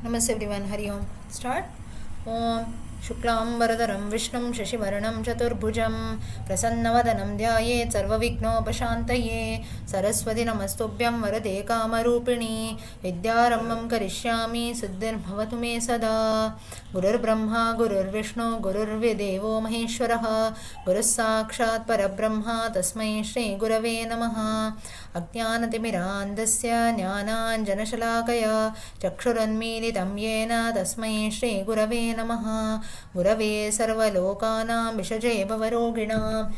Namaste everyone. Hari Om. Start. Om Shuklambaradharam Vishnum Shashivaranam Chaturbhujam Prasannavadhanam Dhyaye Sarvavighnopashantaye Saraswati Namastubhyam Varade Kamarupini Vidyarambam Karishyami Siddhir Bhavatu Me Sada Gurur Brahma Gurur Vishnu Gurur Videvo Maheshwaraha Gurus Sakshat Parabrahma Tasmai Shri Gurave Namaha Ajnanatimirandasya Jnananjanashalakaya Chakshurunmilitam Yena Tasmai Shri Gurave Namaha Gurave Sarvalokanam Vishaje Bhavaroginam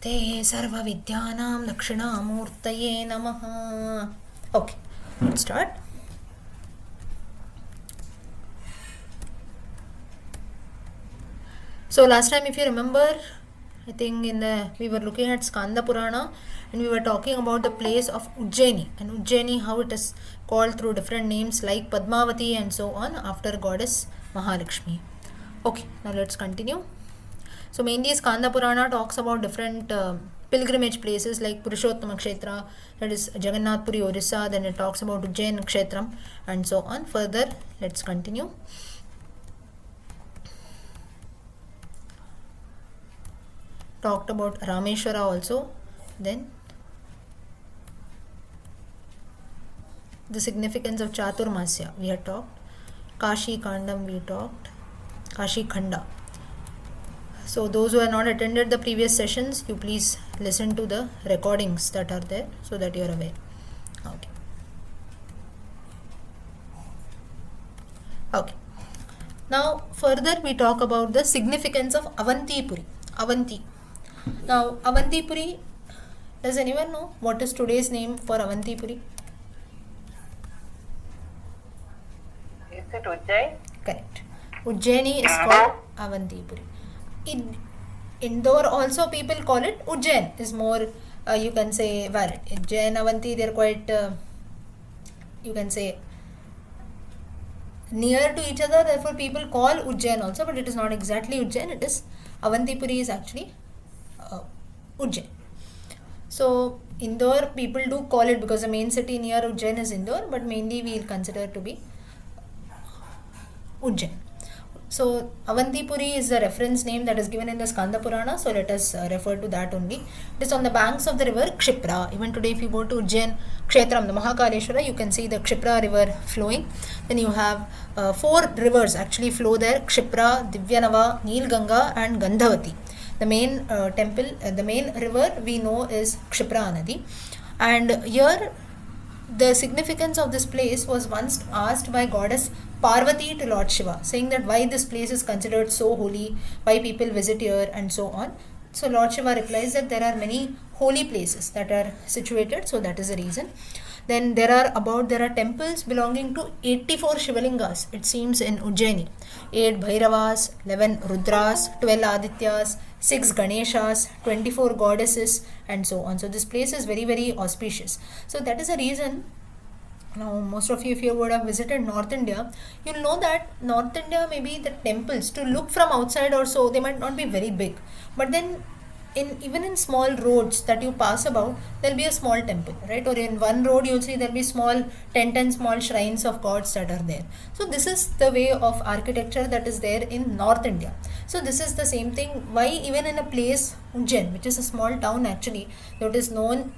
Te Sarvavidyanam Lakshinamurtaye Namaha. Okay, let's start. So last time, if you remember, I think we were looking at Skanda Purana and we were talking about the place of Ujjaini, and Ujjaini, how it is called through different names like Padmavati and so on after goddess Mahalakshmi. Okay, now let's continue. So mainly Skanda Purana talks about different pilgrimage places like Purushottama Kshetra, that is Jagannath Puri, Orissa, then it talks about Ujjain Kshetram and so on. Further, let's continue. Talked about Rameshwara also, then the significance of Chaturmasya we had talked, Kashi Kandam we talked, Kashi Khanda. So those who have not attended the previous sessions, you please listen to the recordings that are there so that you are aware. Okay. Now further we talk about the significance of Avantipuri. Avanti. Now Avantipuri, does anyone know what is today's name for Avantipuri? Is it Ujjain? Correct. Ujjaini is called Avantipuri. In Indore also people call it Ujjain, is more you can say valid. Ujjain, Avanti, they are quite you can say near to each other, therefore people call Ujjain also, but it is not exactly Ujjain, it is Avantipuri is actually Ujjain. So Indore people do call it because the main city near Ujjain is Indore, but mainly we will consider to be Ujjain. So Avantipuri is the reference name that is given in the Skanda Purana, so let us refer to that only. It is on the banks of the river Kshipra. Even today if you go to Ujjain Kshetram, the Mahakaleshwara, you can see the Kshipra river flowing. Then you have 4 rivers actually flow there: Kshipra, Divyanava, Nilganga and Gandhavati. The main temple, the main river we know is Kshipra Nadi, and here the significance of this place was once asked by goddess Parvati to Lord Shiva, saying that why this place is considered so holy, why people visit here and so on. So Lord Shiva replies that there are many holy places that are situated, so that is the reason. Then there are temples belonging to 84 Shivalingas, it seems, in Ujjaini. 8 Bhairavas, 11 Rudras, 12 Adityas, 6 Ganeshas, 24 goddesses and so on. So this place is very, very auspicious. So that is a reason. Now most of you, if you would have visited North India, you'll know that North India, maybe the temples to look from outside or so, they might not be very big, but then even in small roads that you pass about, there'll be a small temple, right? Or in one road you'll see there'll be small 10 small shrines of gods that are there. So this is the way of architecture that is there in North India. So this is the same thing why even in a place Ujjain, which is a small town actually, that is known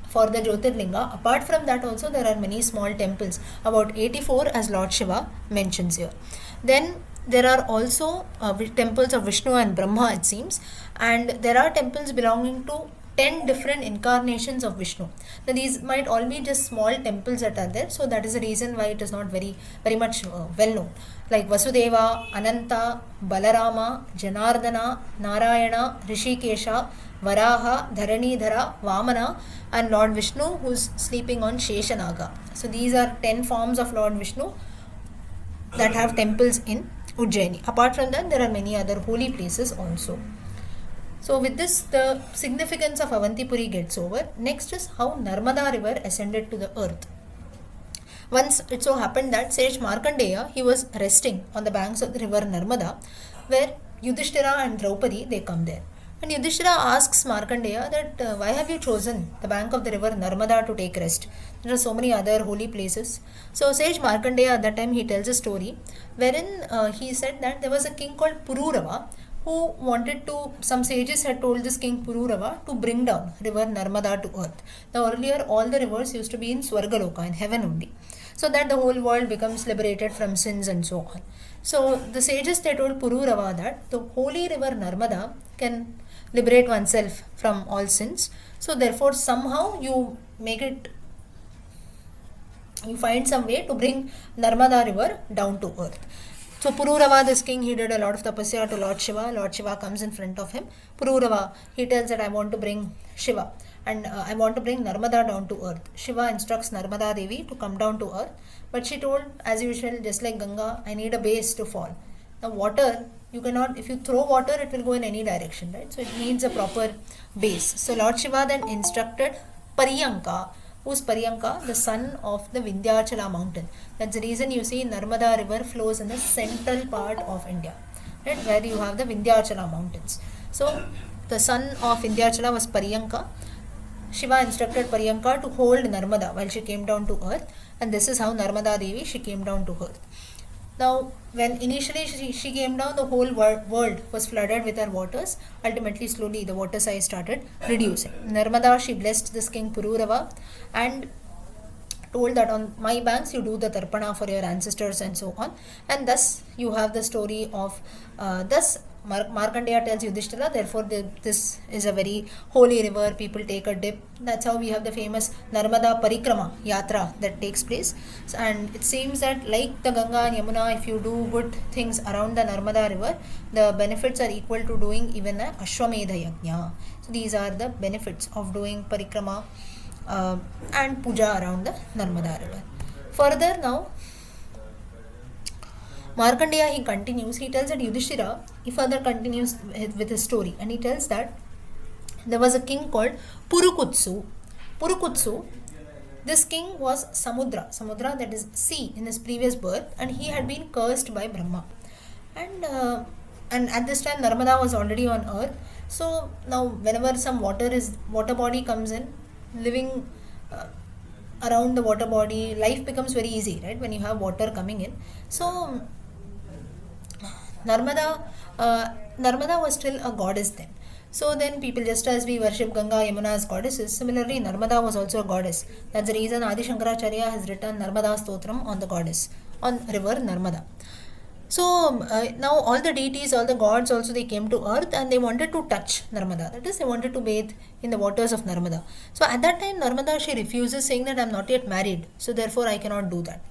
for the Jyotirlinga, apart from that also there are many small temples, about 84 as Lord Shiva mentions here. Then there are also temples of Vishnu and Brahma, it seems, and there are temples belonging to 10 different incarnations of Vishnu. Now these might all be just small temples that are there, so that is the reason why it is not very much well known. Like Vasudeva, Ananta, Balarama, Janardana, Narayana, Rishikesha, Varaha, Dharanidhara, Vamana and Lord Vishnu who is sleeping on Sheshanaga. So these are 10 forms of Lord Vishnu that have temples in Ujjaini. Apart from that, there are many other holy places also. So with this, the significance of Avantipuri gets over. Next is how Narmada river ascended to the earth. Once it so happened that sage Markandeya, he was resting on the banks of the river Narmada, where Yudhishthira and Draupadi, they come there. And Yudhishthira asks Markandeya that why have you chosen the bank of the river Narmada to take rest? There are so many other holy places. So sage Markandeya at that time he tells a story wherein he said that there was a king called Pururava who wanted to, some sages had told this king Pururava to bring down river Narmada to earth. Now earlier all the rivers used to be in Swargaloka, in heaven only, so that the whole world becomes liberated from sins and so on. So the sages they told Pururava that the holy river Narmada can liberate oneself from all sins. So therefore somehow you make it, you find some way to bring Narmada river down to earth. So Pururava, this king, he did a lot of tapasya to Lord Shiva. Lord Shiva comes in front of him. Pururava, he tells that I want to bring Shiva and I want to bring Narmada down to earth. Shiva instructs Narmada Devi to come down to earth, but she told, as usual, just like Ganga, I need a base to fall. Now water, you cannot, if you throw water, it will go in any direction, right? So it needs a proper base. So Lord Shiva then instructed Pariyanka. Who's Pariyanka? The son of the Vindhyachala mountain. That's the reason you see Narmada river flows in the central part of India, right, where you have the Vindhyachala mountains. So the son of Vindhyachala was Pariyanka. Shiva instructed Pariyanka to hold Narmada while she came down to earth, and this is how Narmada Devi, she came down to earth. Now, when initially she came down, the whole world was flooded with her waters. Ultimately, slowly, the water size started reducing. Narmada, she blessed this king Pururava and told that on my banks you do the tarpana for your ancestors and so on. And thus, you have the story of, Markandeya tells Yudhishthira, therefore this is a very holy river, people take a dip. That's how we have the famous Narmada Parikrama Yatra that takes place. And it seems that like the Ganga and Yamuna, if you do good things around the Narmada river, the benefits are equal to doing even a Ashwamedha Yajna. So these are the benefits of doing Parikrama and Puja around the Narmada river. Further now, Markandeya, he continues, he tells that Yudhishthira, he further continues with his story, and he tells that there was a king called Purukutsu. Purukutsu, this king was Samudra that is sea in his previous birth, and he had been cursed by Brahma. And at this time Narmada was already on earth. So now whenever some water body comes in, living around the water body, life becomes very easy, right, when you have water coming in. So Narmada was still a goddess then. So then people, just as we worship Ganga, Yamuna as goddesses, similarly Narmada was also a goddess. That's the reason Adi Shankaracharya has written Narmada Stotram on the goddess, on river Narmada. So now all the deities, all the gods also, they came to earth and they wanted to touch Narmada. That is, they wanted to bathe in the waters of Narmada. So at that time Narmada, she refuses, saying that I am not yet married, so therefore I cannot do that.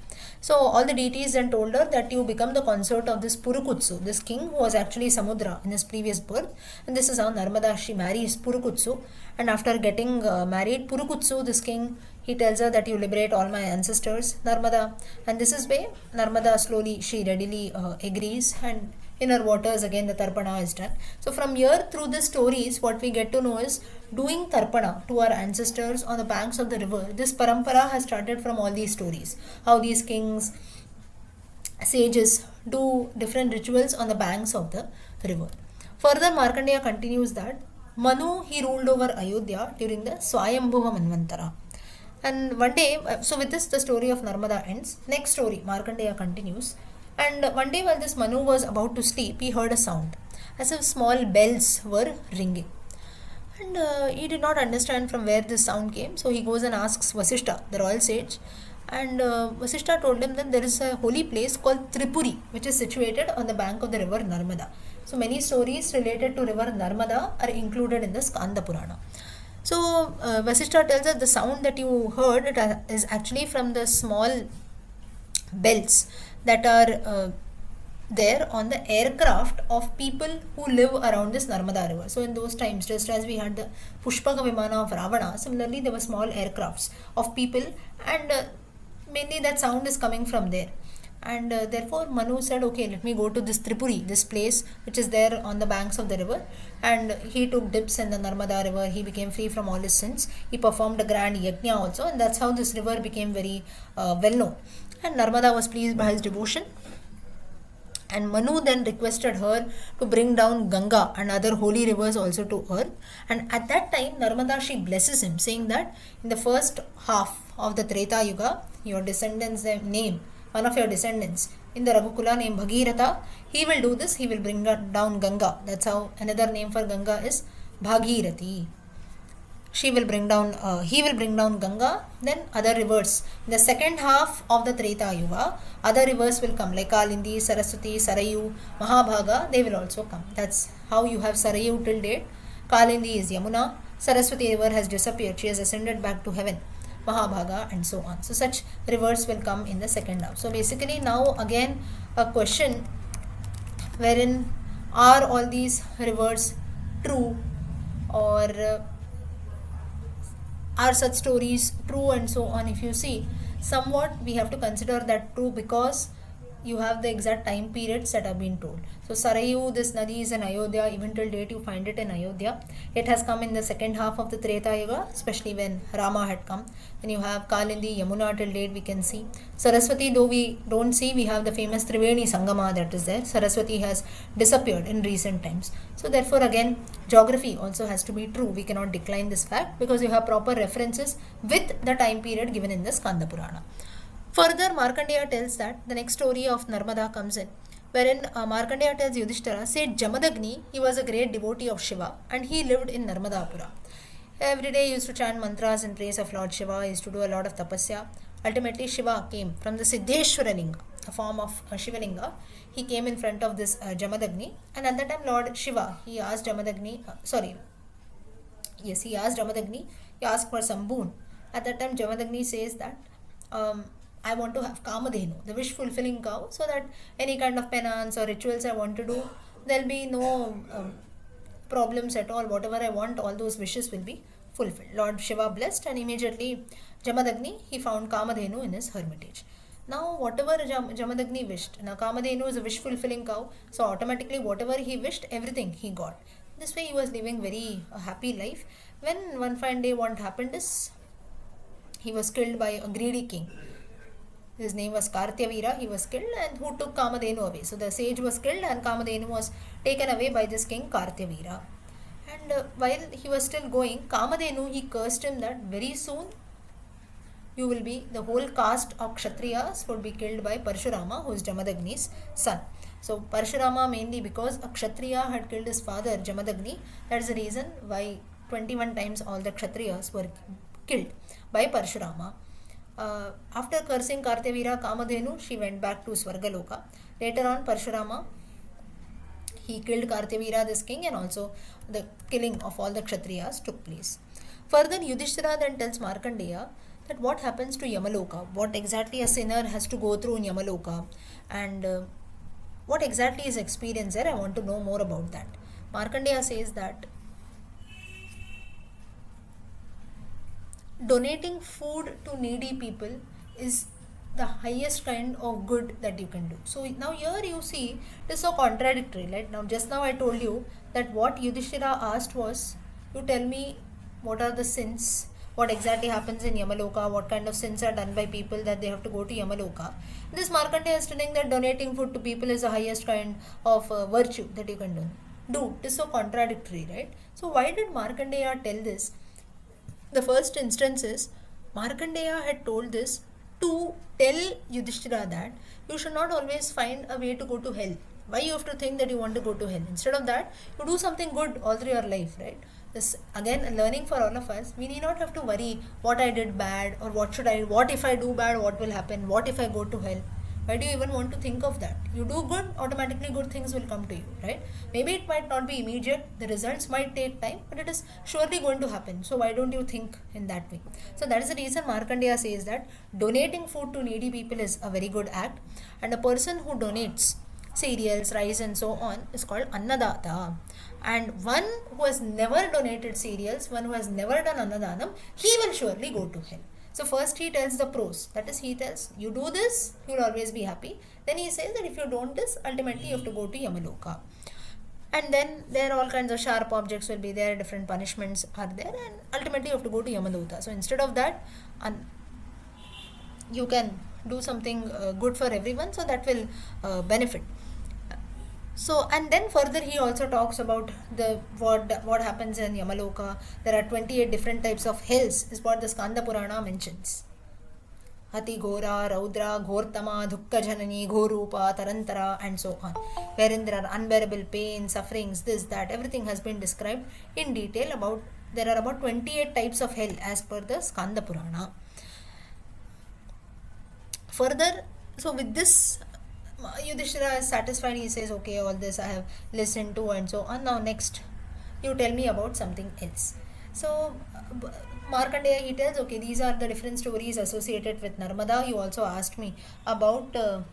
So all the deities then told her that you become the consort of this Purukutsu, this king who was actually Samudra in his previous birth. And this is how Narmada, she marries Purukutsu. And after getting married, Purukutsu, this king, he tells her that you liberate all my ancestors, Narmada. And this is where Narmada slowly, she readily agrees, and in her waters again the Tarpana is done. So from here, through the stories, what we get to know is doing Tarpana to our ancestors on the banks of the river. This parampara has started from all these stories. How these kings, sages do different rituals on the banks of the river. Further, Markandeya continues that Manu, he ruled over Ayodhya during the Swayambhuva Manvantara. And one day, so with this the story of Narmada ends. Next story, Markandeya continues. And one day while this Manu was about to sleep, he heard a sound as if small bells were ringing. And he did not understand from where this sound came. So he goes and asks Vasishta, the royal sage. And Vasishta told him that there is a holy place called Tripuri, which is situated on the bank of the river Narmada. So many stories related to river Narmada are included in the Skanda Purana. So Vasishta tells us the sound that you heard, it is actually from the small bells that are there on the aircraft of people who live around this Narmada river. So in those times, just as we had the Pushpaka Vimana of Ravana, similarly there were small aircrafts of people, and mainly that sound is coming from there. And therefore Manu said, okay, let me go to this Tripuri, this place which is there on the banks of the river. And he took dips in the Narmada river. He became free from all his sins. He performed a grand yajna also, and that's how this river became very well known. And Narmada was pleased by his devotion, And Manu then requested her to bring down Ganga and other holy rivers also to earth. And at that time, Narmada, she blesses him, saying that in the first half of the Treta Yuga, your descendants name, one of your descendants in the Raghukula named Bhagiratha, he will do this, he will bring down Ganga. That's how another name for Ganga is Bhagirathi. He will bring down Ganga, then other rivers. In the second half of the Treta Yuga, other rivers will come like Kalindi, Saraswati, Sarayu, Mahabhaga, they will also come. That's how you have Sarayu till date. Kalindi is Yamuna, Saraswati river has disappeared, she has ascended back to heaven. Mahabhaga and so on. So such rivers will come in the second half. So basically now again a question wherein are all these rivers true, or are such stories true and so on. If you see, somewhat we have to consider that true because you have the exact time periods that have been told. So Sarayu, this Nadi is in Ayodhya, even till date you find it in Ayodhya. It has come in the second half of the Treta Yuga, especially when Rama had come. Then you have Kalindi, Yamuna till date we can see. Saraswati, though we don't see, we have the famous Triveni Sangama that is there. Saraswati has disappeared in recent times. So therefore again, geography also has to be true. We cannot decline this fact because you have proper references with the time period given in the Skanda Purana. Further, Markandeya tells that the next story of Narmada comes in, wherein Markandeya tells Yudhishthira, said Jamadagni, he was a great devotee of Shiva and he lived in Narmadapura. Every day he used to chant mantras in praise of Lord Shiva, he used to do a lot of tapasya. Ultimately, Shiva came from the Siddheshwara Linga, a form of Shivalinga. He came in front of this Jamadagni, and at that time Lord Shiva, he asked Jamadagni, he asked for some boon. At that time Jamadagni says that I want to have Kamadhenu, the wish fulfilling cow, so that any kind of penance or rituals I want to do, there'll be no problems at all. Whatever I want, all those wishes will be fulfilled. Lord Shiva blessed, and immediately Jamadagni, he found Kamadhenu in his hermitage. Now whatever Jamadagni wished, now Kamadhenu is a wish fulfilling cow, so automatically whatever he wished, everything he got. This way he was living very happy life. When one fine day what happened is, he was killed by a greedy king. His name was Kartyavira. He was killed, and who took Kamadhenu away. So the sage was killed and Kamadhenu was taken away by this king Kartyavira. And while he was still going, Kamadhenu, he cursed him that very soon you will be, the whole caste of Kshatriyas would be killed by Parshurama, who is Jamadagni's son. So Parshurama, mainly because a Kshatriya had killed his father Jamadagni, that is the reason why 21 times all the Kshatriyas were killed by Parshurama. After cursing Kartyavira, Kamadhenu, she went back to Swargaloka. Later on, Parshurama, he killed Kartyavira, this king, and also the killing of all the Kshatriyas took place. Further, Yudhishthira then tells Markandeya that what happens to Yamaloka, what exactly a sinner has to go through in Yamaloka, and what exactly is experience there. I want to know more about that. Markandeya says that donating food to needy people is the highest kind of good that you can do. So now here you see it is so contradictory, right? Now just now I told you that what Yudhishthira asked was, you tell me what are the sins, what exactly happens in Yamaloka, what kind of sins are done by people that they have to go to Yamaloka. This Markandeya is telling that donating food to people is the highest kind of virtue that you can do. It is so contradictory, right? So why did Markandeya tell this? The first instance is, Markandeya had told this to tell Yudhishthira that you should not always find a way to go to hell. Why you have to think that you want to go to hell? Instead of that, you do something good all through your life, right? This again a learning for all of us. We need not have to worry what I did bad, or what if I do bad, what will happen, what if I go to hell. Why do you even want to think of that? You do good, automatically good things will come to you, right? Maybe it might not be immediate, the results might take time, but it is surely going to happen. So why don't you think in that way? So that is the reason Markandeya says that donating food to needy people is a very good act, and a person who donates cereals, rice and so on is called Annadata. And one who has never donated cereals, one who has never done Annadanam, he will surely go to hell. So first he tells the pros, that is he tells you do this, you will always be happy. Then he says that if you don't this, ultimately you have to go to Yamaloka. And then there are all kinds of sharp objects will be there, different punishments are there, and ultimately you have to go to Yamadota. So instead of that, you can do something good for everyone, so that will benefit. So, and then further he also talks about the what happens in Yamaloka. There are 28 different types of hells is what the Skanda Purana mentions. Hati Gora, Raudra, Ghortama, Dukka Janani, Ghorupa, Tarantara, and so on, wherein there are unbearable pain, sufferings, this, that, everything has been described in detail. About there are about 28 types of hell as per the Skanda Purana. Further, so with this, Yudhishthira is satisfied. He says, okay, all this I have listened to and so on. Now next, you tell me about something else. So Markandeya, he tells, okay, these are the different stories associated with Narmada. You also asked me about the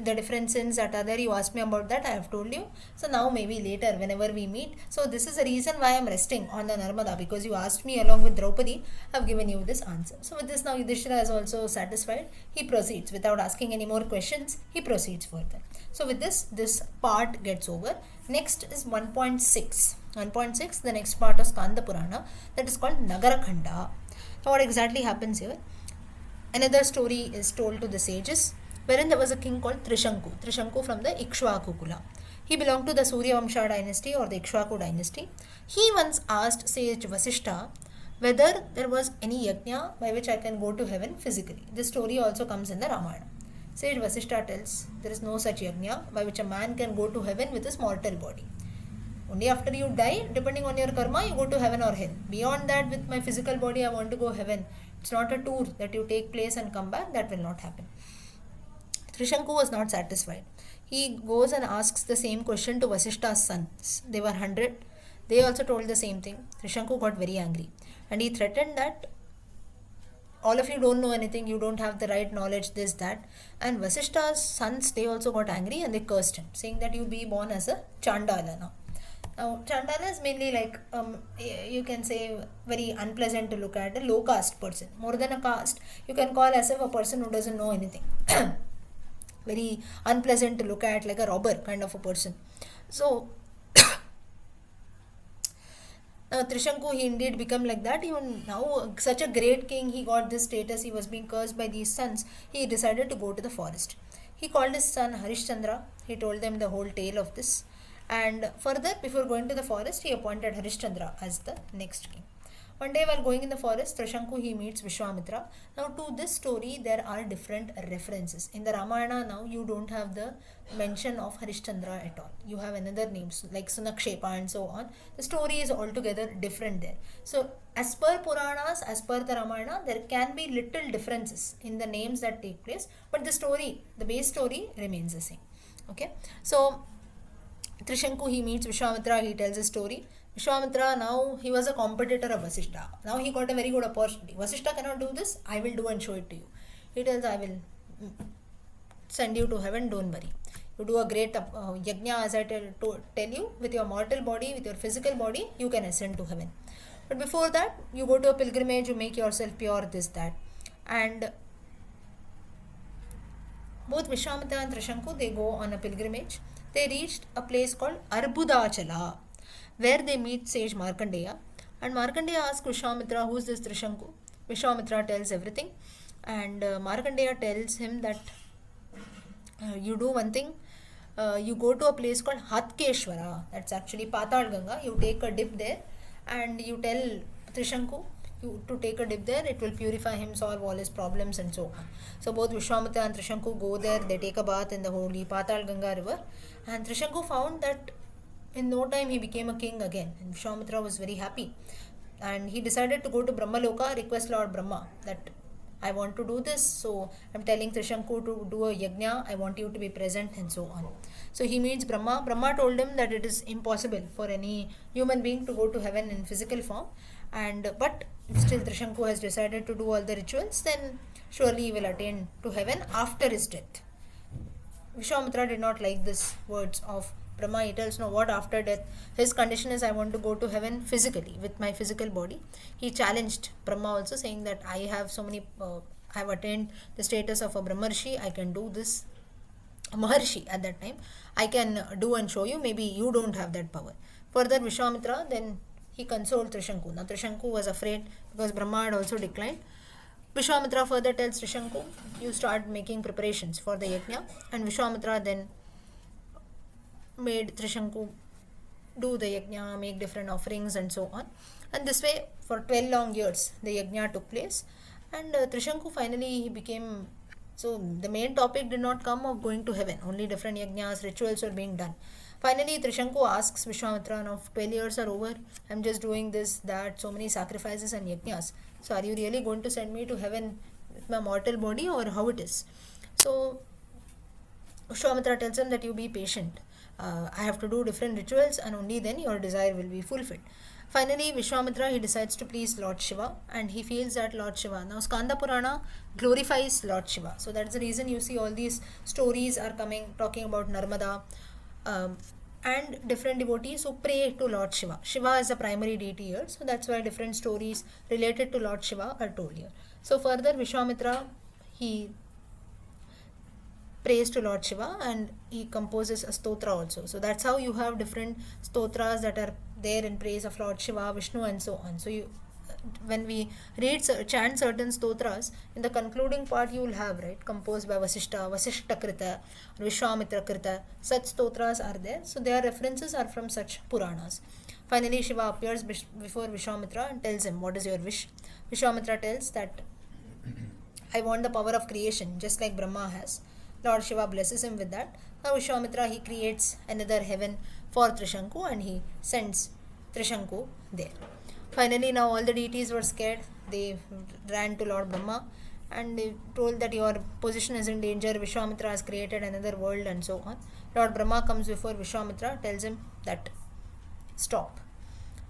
different sins that are there. You asked me about that, I have told you. So now maybe later whenever we meet, so this is the reason why I am resting on the Narmada, because you asked me along with Draupadi. I have given you this answer. So with this now Yudhishthira is also satisfied. He proceeds without asking any more questions. He proceeds further. So with this part gets over. Next is 1.6. 1.6, the next part of Skanda Purana, that is called Nagarakhanda. So what exactly happens here? Another story is told to the sages, wherein there was a king called Trishanku from the Ikshvaku Kula. He belonged to the Surya Vamsha dynasty or the Ikshvaku dynasty. He once asked sage Vasishta whether there was any yajna by which I can go to heaven physically. This story also comes in the Ramayana. Sage Vasishta tells there is no such yajna by which a man can go to heaven with his mortal body. Only after you die, depending on your karma, you go to heaven or hell. Beyond that, with my physical body, I want to go heaven. It's not a tour that you take place and come back. That will not happen. Trishanku was not satisfied. He goes and asks the same question to Vasishta's sons. They were 100. They also told the same thing. Trishanku got very angry. And he threatened that all of you don't know anything, you don't have the right knowledge, this, that. And Vasishta's sons, they also got angry and they cursed him, saying that you be born as a Chandala now. Now, Chandala is mainly like, you can say, very unpleasant to look at, a low caste person. More than a caste, you can call as if a person who doesn't know anything. Very unpleasant to look at, like a robber kind of a person. So, Trishanku, he indeed became like that. Even now, such a great king, he got this status, he was being cursed by these sons. He decided to go to the forest. He called his son Harishchandra. He told them the whole tale of this. And further, before going to the forest, he appointed Harishchandra as the next king. One day while going in the forest, Trishanku, he meets Vishwamitra. Now to this story, there are different references. In the Ramayana now, you don't have the mention of Harishchandra at all. You have another names like Sunakshepa and so on. The story is altogether different there. So as per Puranas, as per the Ramayana, there can be little differences in the names that take place. But the story, the base story remains the same. Okay. So Trishanku, he meets Vishwamitra, he tells a story. Vishwamitra, now he was a competitor of Vasishta. Now he got a very good opportunity. Vasishta cannot do this, I will do and show it to you. He tells, I will send you to heaven, don't worry. You do a great yajna, as I tell you, with your mortal body, with your physical body, you can ascend to heaven. But before that, you go to a pilgrimage, you make yourself pure, this, that. And both Vishwamitra and Trishanku, they go on a pilgrimage. They reached a place called Arbudachala, where they meet sage Markandeya. And Markandeya asks Vishwamitra, who is this Trishanku? Vishwamitra tells everything. And Markandeya tells him that you do one thing. You go to a place called Hatkeshwara. That's actually Patal Ganga. You take a dip there and you tell Trishanku to take a dip there. It will purify him, solve all his problems and so on. So both Vishwamitra and Trishanku go there. They take a bath in the holy Patal Ganga river. And Trishanku found that in no time he became a king again. And Vishwamitra was very happy. And he decided to go to Brahmaloka, request Lord Brahma that I want to do this. So I'm telling Trishanku to do a yajna. I want you to be present and so on. So he meets Brahma. Brahma told him that it is impossible for any human being to go to heaven in physical form. But if still Trishanku has decided to do all the rituals, then surely he will attain to heaven after his death. Vishwamitra did not like these words of Brahma. He tells, no, what after death? His condition is I want to go to heaven physically, with my physical body. He challenged Brahma also, saying that I have so many, I have attained the status of a Brahmarshi, I can do this. A Maharshi at that time, I can do and show you, maybe you don't have that power. Further, Vishwamitra, then he consoled Trishanku. Now Trishanku was afraid because Brahma had also declined. Vishwamitra further tells Trishanku, you start making preparations for the yajna, and Vishwamitra then made Trishanku do the yajna, make different offerings, and so on. And this way, for 12 long years, the yajna took place, and Trishanku finally he became. So the main topic did not come of going to heaven. Only different yajnas, rituals were being done. Finally, Trishanku asks Vishwamitra, now 12 years are over. I'm just doing this, that, so many sacrifices and yajnas. So are you really going to send me to heaven with my mortal body, or how it is? So Vishwamitra tells him that you be patient. I have to do different rituals, and only then your desire will be fulfilled. Finally, Vishwamitra he decides to please Lord Shiva, and he feels that Lord Shiva. Now, Skanda Purana glorifies Lord Shiva, so that's the reason you see all these stories are coming talking about Narmada, and different devotees who pray to Lord Shiva. Shiva is the primary deity here, so that's why different stories related to Lord Shiva are told here. So, further, Vishwamitra he praise to Lord Shiva, and he composes a stotra also. So that's how you have different stotras that are there in praise of Lord Shiva, Vishnu, and so on. So you, when we chant certain stotras, in the concluding part you will have, right, composed by Vasishta Krita, Vishwamitra Krita. Such stotras are there. So their references are from such Puranas. Finally, Shiva appears before Vishwamitra and tells him, what is your wish? Vishwamitra tells that I want the power of creation, just like Brahma has. Lord Shiva blesses him with that. Now Vishwamitra he creates another heaven for Trishanku, and he sends Trishanku there. Finally, now all the deities were scared. They ran to Lord Brahma and they told that your position is in danger. Vishwamitra has created another world, and so on. Lord Brahma comes before Vishwamitra, tells him that stop.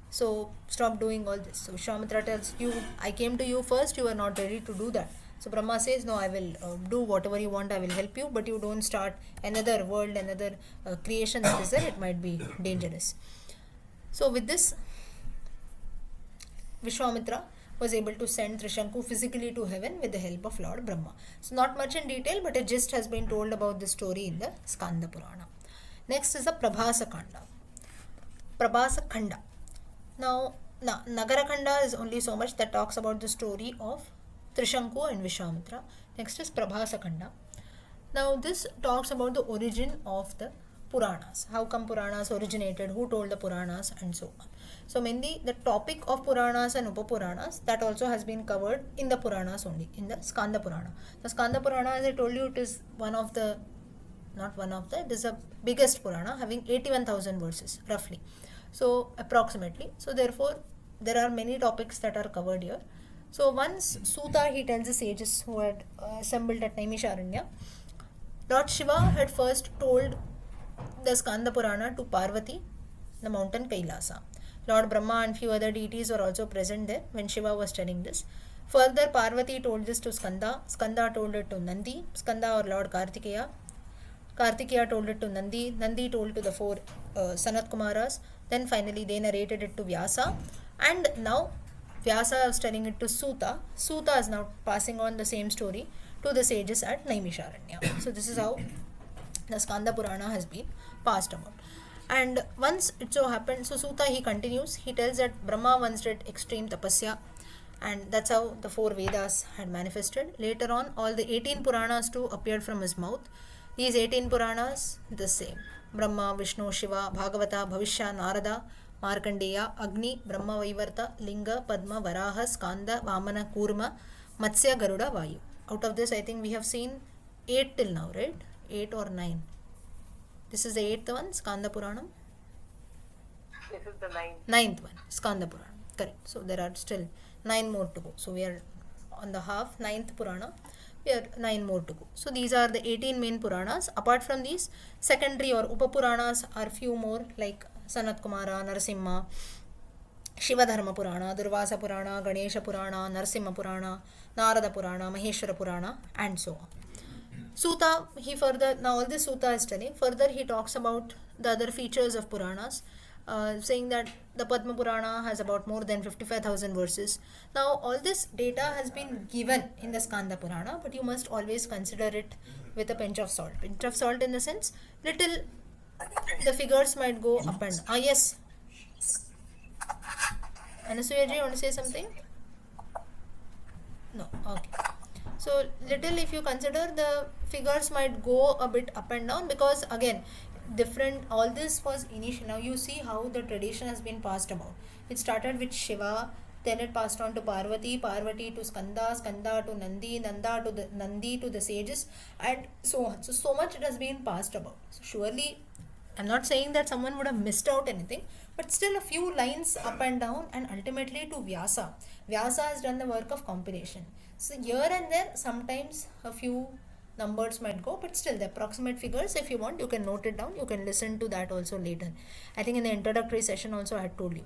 So stop doing all this. So Vishwamitra tells you, I came to you first, you are not ready to do that. So Brahma says, no, I will do whatever you want, I will help you, but you don't start another world, another creation that is there, it might be dangerous. So with this, Vishwamitra was able to send Trishanku physically to heaven with the help of Lord Brahma. So not much in detail, but a gist has been told about this story in the Skanda Purana. Next is the Prabhasa Kanda. Prabhasa Khanda. Now, Nagara Khanda is only so much that talks about the story of Trishanku and Vishwamitra. Next is Prabhasa Khanda. Now, this talks about the origin of the Puranas. How come Puranas originated? Who told the Puranas? And so on. So, mainly the topic of Puranas and Upapuranas, that also has been covered in the Puranas only, in the Skanda Purana. The Skanda Purana, as I told you, it is it is the biggest Purana, having 81,000 verses, roughly. So, approximately. So, therefore, there are many topics that are covered here. So, once Suta, he tells the sages who had assembled at Naimisharanya, Lord Shiva had first told the Skanda Purana to Parvati, the mountain Kailasa. Lord Brahma and few other deities were also present there when Shiva was telling this. Further, Parvati told this to Skanda. Skanda told it to Nandi. Skanda or Lord Kartikeya. Kartikeya told it to Nandi. Nandi told to the four Sanat Kumaras. Then finally they narrated it to Vyasa. And now Vyasa was telling it to Suta. Suta is now passing on the same story to the sages at Naimisharanya. So this is how the Skanda Purana has been passed about. And once it so happened, so Suta he continues, he tells that Brahma once did extreme tapasya, and that's how the four Vedas had manifested. Later on, all the 18 Puranas too appeared from his mouth. These 18 Puranas, the same: Brahma, Vishnu, Shiva, Bhagavata, Bhavishya, Narada, Markandeya, Agni, Brahma Vaivarta, Linga, Padma, Varaha, Skanda, Vamana, Kurma, Matsya, Garuda, Vayu. Out of this, I think we have seen 8 till now, right? 8 or 9. This is the 8th one, Skanda Puranam. This is the Ninth one, Skanda Puranam. Correct. So there are still 9 more to go. So we are on the half, 9th Purana. We are 9 more to go. So these are the 18 main Puranas. Apart from these, secondary or Upapuranas are few more, like Sanat Kumara, Narasimha, Shiva Dharma Purana, Durvasa Purana, Ganesha Purana, Narasimha Purana, Narada Purana, Maheshwara Purana, and so on. Suta, he further, now all this Suta is telling, further he talks about the other features of Puranas, saying that the Padma Purana has about more than 55,000 verses. Now all this data has been given in the Skanda Purana, but you must always consider it with a pinch of salt. Pinch of salt in the sense, little, the figures might go up and down. Yes. Anasuya ji, you want to say something? No, okay. So little, if you consider, the figures might go a bit up and down, because again, different, all this was initial. Now you see how the tradition has been passed about. It started with Shiva, then it passed on to Parvati, Parvati to Skanda, Skanda to Nandi, Nanda to the Nandi to the sages, and so on. So much it has been passed about. So surely, I'm not saying that someone would have missed out anything, but still a few lines up and down, and ultimately to Vyasa. Vyasa has done the work of compilation. So here and there, sometimes a few numbers might go, but still the approximate figures, if you want, you can note it down. You can listen to that also later. I think in the introductory session also I had told you.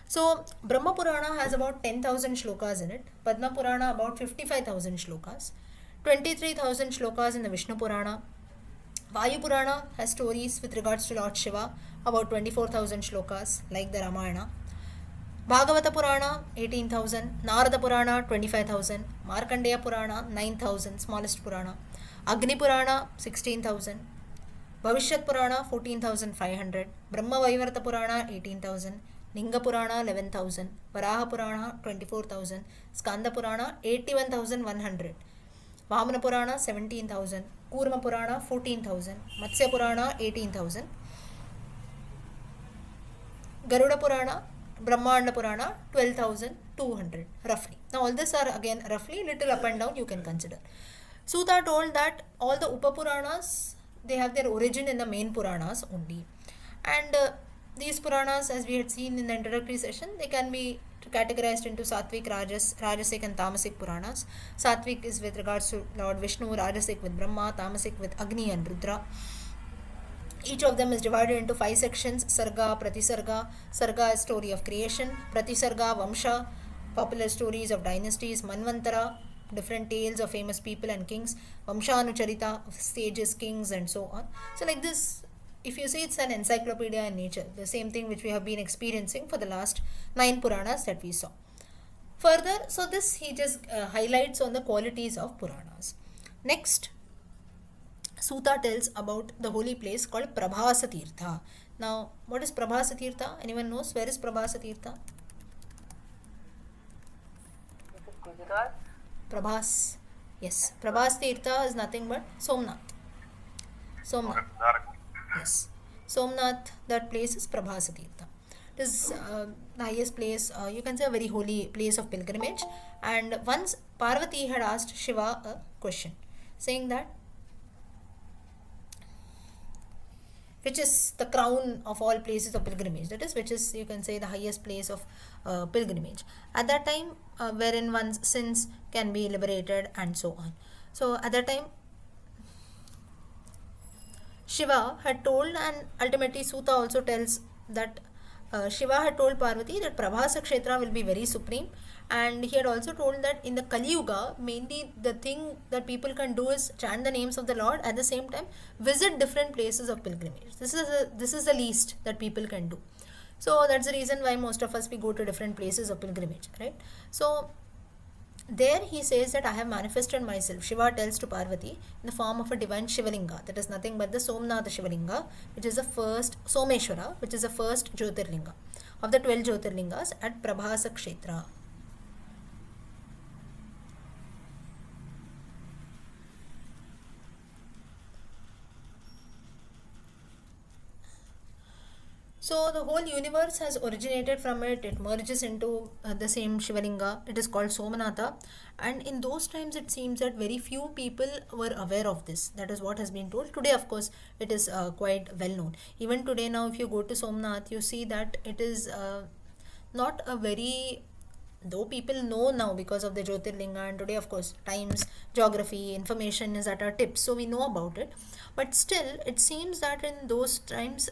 So Brahma Purana has about 10,000 shlokas in it. Padma Purana about 55,000 shlokas. 23,000 shlokas in the Vishnu Purana. Vayu Purana has stories with regards to Lord Shiva, about 24,000 shlokas, like the Ramayana. Bhagavata Purana 18,000, Narada Purana 25,000, Markandeya Purana 9,000, smallest Purana, Agni Purana 16,000, Bhavishyat Purana 14,500, Brahma Vaivarta Purana 18,000, Linga Purana 11,000, Varaha Purana 24,000, Skanda Purana 81,100, Vamana Purana 17,000, Kurma Purana 14,000, Matsya Purana 18,000, Garuda Purana, Brahmanda Purana 12,200 roughly. Now all this are again roughly, little up and down you can consider. Suta told that all the Upapuranas, they have their origin in the main Puranas only, and these Puranas, as we had seen in the introductory session, they can be categorized into Satvik, Rajasic and Tamasic Puranas. Satvik is with regards to Lord Vishnu, Rajasic with Brahma, Tamasic with Agni and Rudra. Each of them is divided into 5 sections: Sarga, Pratisarga. Sarga is story of creation. Pratisarga, Vamsha, popular stories of dynasties. Manvantara, different tales of famous people and kings. Vamshanucharita, of sages, kings, and so on. So like this, if you say, it's an encyclopedia in nature, the same thing which we have been experiencing for the last 9 Puranas that we saw. Further, so this he just highlights on the qualities of Puranas. Next, Suta tells about the holy place called Prabhasa Tirtha. Now, what is Prabhasa Tirtha? Anyone knows where is Prabhasa Tirtha? This is Gujarat. Prabhas. Yes, Prabhas Tirtha is nothing but Somnath. Somnath. Yes. Somnath, that place is Prabhasa Tirtha. It is the highest place, you can say a very holy place of pilgrimage. And once Parvati had asked Shiva a question, saying that which is the crown of all places of pilgrimage, that is, which is, you can say, the highest place of pilgrimage at that time, wherein one's sins can be liberated and so on. So at that time, Shiva had told, and ultimately Suta also tells that Shiva had told Parvati that Prabhasa Kshetra will be very supreme, and he had also told that in the Kali Yuga, mainly the thing that people can do is chant the names of the Lord, at the same time visit different places of pilgrimage. This is the least that people can do. So that's the reason why most of us, we go to different places of pilgrimage, right? So there he says that I have manifested myself, Shiva tells to Parvati, in the form of a divine Shivalinga, that is nothing but the Somnath Shivalinga, which is the first Someshwara, which is the first Jyotirlinga of the 12 Jyotirlingas at Prabhasa Kshetra. So the whole universe has originated from it. It merges into the same Shivalinga. It is called Somanatha. And in those times, it seems that very few people were aware of this. That is what has been told. Today, of course, it is quite well known. Even today now, if you go to Somnath, you see that it is not a very, though people know now because of the Jyotirlinga, and today of course times, geography, information is at our tips, so we know about it, but still it seems that in those times,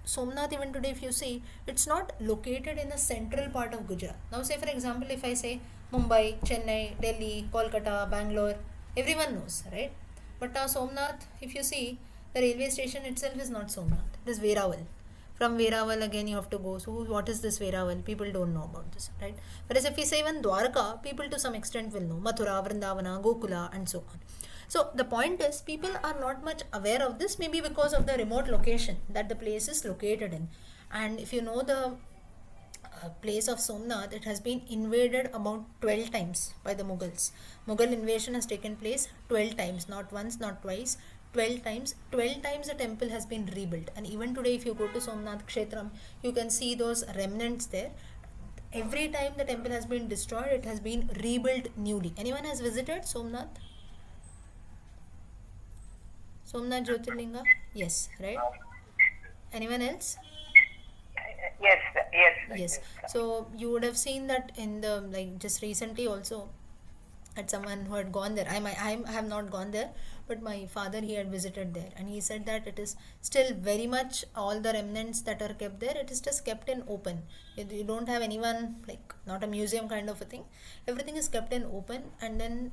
Somnath, even today if you see, it's not located in the central part of Gujarat. Now say for example, if I say Mumbai, Chennai, Delhi, Kolkata, Bangalore, everyone knows, right? But now Somnath, if you see, the railway station itself is not Somnath, it is Veraval. From Veraval again you have to go. So what is this Veraval? People don't know about this, right? Whereas if we say even Dwarka, people to some extent will know. Mathura, Vrindavana, Gokula, and so on. So the point is, people are not much aware of this, maybe because of the remote location that the place is located in. And if you know the place of Somnath, it has been invaded about 12 times by the Mughals. Mughal invasion has taken place 12 times, not once, not twice, 12 times. 12 times the temple has been rebuilt. And even today, if you go to Somnath Kshetram, you can see those remnants there. Every time the temple has been destroyed, it has been rebuilt newly. Anyone has visited Somnath? Somnath Jyotirlinga? Yes, right? Anyone else? Yes, yes. Yes. So you would have seen that in the like just recently also had someone who had gone there. I have not gone there, but my father he had visited there, and he said that it is still very much all the remnants that are kept there. It is just kept in open. You don't have anyone like not a museum kind of a thing. Everything is kept in open, and then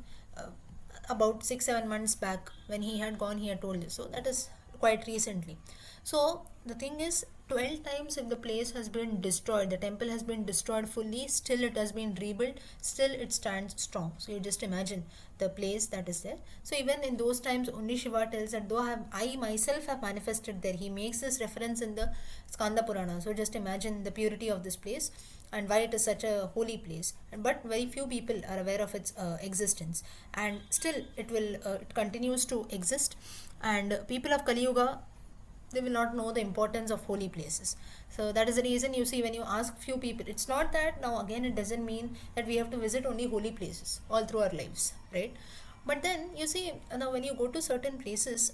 about 6-7 months back when he had gone, he had told this. So that is quite recently. So the thing is, 12 times if the place has been destroyed, the temple has been destroyed fully, still it has been rebuilt, still it stands strong. So you just imagine the place that is there. So even in those times, only Shiva tells that though I myself have manifested there, he makes this reference in the Skanda Purana. So just imagine the purity of this place and why it is such a holy place. But very few people are aware of its existence, and still it continues to exist. And people of Kali Yuga, they will not know the importance of holy places. So that is the reason you see when you ask few people, it's not that now again it doesn't mean that we have to visit only holy places all through our lives, right? But then you see now when you go to certain places,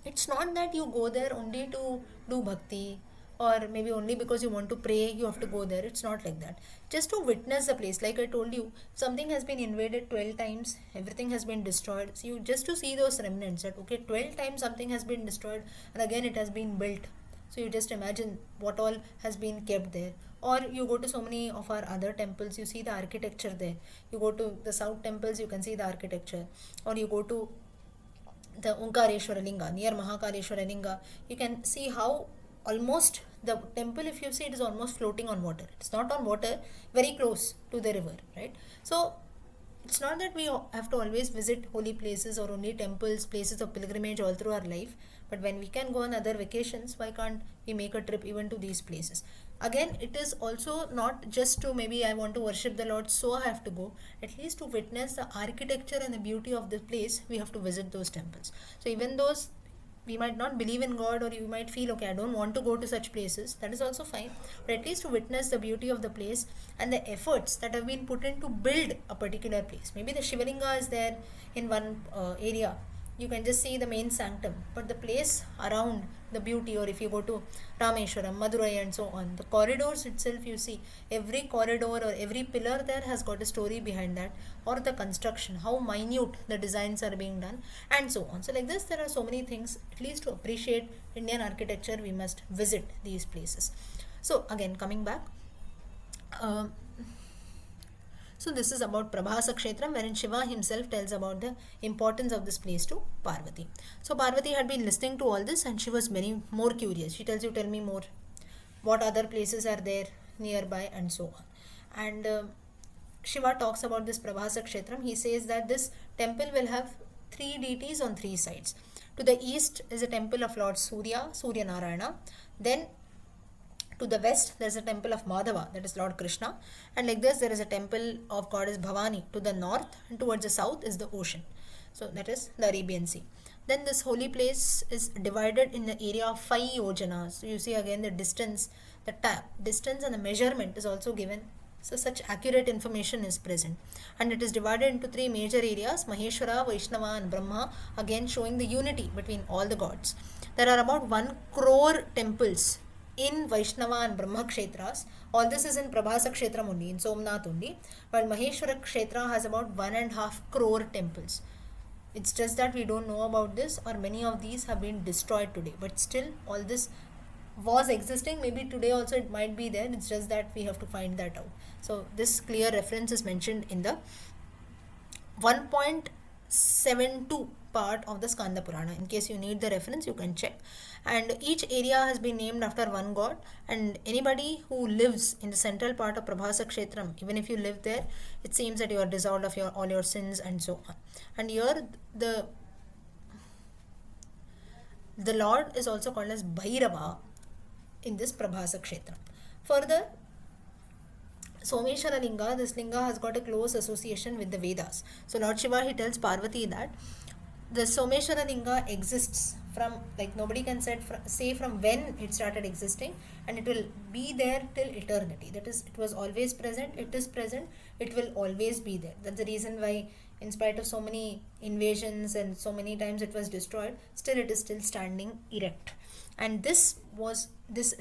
it's not that you go there only to do bhakti, or maybe only because you want to pray you have to go there. It's not like that. Just to witness the place, like I told you, something has been invaded 12 times, everything has been destroyed. So you just to see those remnants that okay, 12 times something has been destroyed and again it has been built. So you just imagine what all has been kept there. Or you go to so many of our other temples, you see the architecture there. You go to the south temples, you can see the architecture. Or you go to the Omkareshwara Linga, near Mahakaleshwara Linga, you can see how almost the temple, if you see, it is almost floating on water. It's not on water, very close to the river, right? So it's not that we have to always visit holy places or only temples, places of pilgrimage all through our life, but when we can go on other vacations, why can't we make a trip even to these places? Again, it is also not just to maybe I want to worship the Lord, so I have to go. At least to witness the architecture and the beauty of the place, we have to visit those temples. So even those we might not believe in God, or you might feel okay, I don't want to go to such places, that is also fine, but at least to witness the beauty of the place and the efforts that have been put in to build a particular place. Maybe the Shivalinga is there in one area, you can just see the main sanctum, but the place around the beauty, or if you go to Rameshwaram, Madurai and so on, the corridors itself, you see every corridor or every pillar there has got a story behind that, or the construction, how minute the designs are being done and so on. So like this there are so many things. At least to appreciate Indian architecture, we must visit these places. So again coming back, so this is about Prabhasa Kshetram, wherein Shiva himself tells about the importance of this place to Parvati. So Parvati had been listening to all this and she was very more curious. She tells you, tell me more. What other places are there nearby and so on. And Shiva talks about this Prabhasa Kshetram. He says that this temple will have three deities on three sides. To the east is a temple of Lord Surya, Surya Narayana. Then to the west there is a temple of Madhava, that is Lord Krishna, and like this there is a temple of goddess Bhavani to the north, and towards the south is the ocean, so that is the Arabian Sea. Then this holy place is divided in the area of 5 yojanas. So you see again the distance, distance and the measurement is also given. So such accurate information is present, and it is divided into 3 major areas: Maheshwara, Vaishnava and Brahma, again showing the unity between all the gods. There are about 1 crore temples in Vaishnava and Brahma Kshetras. All this is in Prabhasa Kshetram only, in Somnath only, while Maheshwara Kshetra has about 1.5 crore temples. It's just that we don't know about this, or many of these have been destroyed today, but still all this was existing. Maybe today also it might be there, it's just that we have to find that out. So this clear reference is mentioned in the 1.72 part of the Skanda Purana. In case you need the reference, you can check. And each area has been named after one god, and anybody who lives in the central part of Prabhasa Kshetram, even if you live there, it seems that you are dissolved of all your sins and so on. And here the Lord is also called as Bhairava in this Prabhasa Kshetram. Further, Someshwara Linga, this Linga has got a close association with the Vedas. So Lord Shiva, he tells Parvati that the Someshwara Linga exists from, like, nobody can say from when it started existing, and it will be there till eternity. That is, it was always present, it is present, it will always be there. That's the reason why, in spite of so many invasions and so many times it was destroyed, still it is still standing erect. And this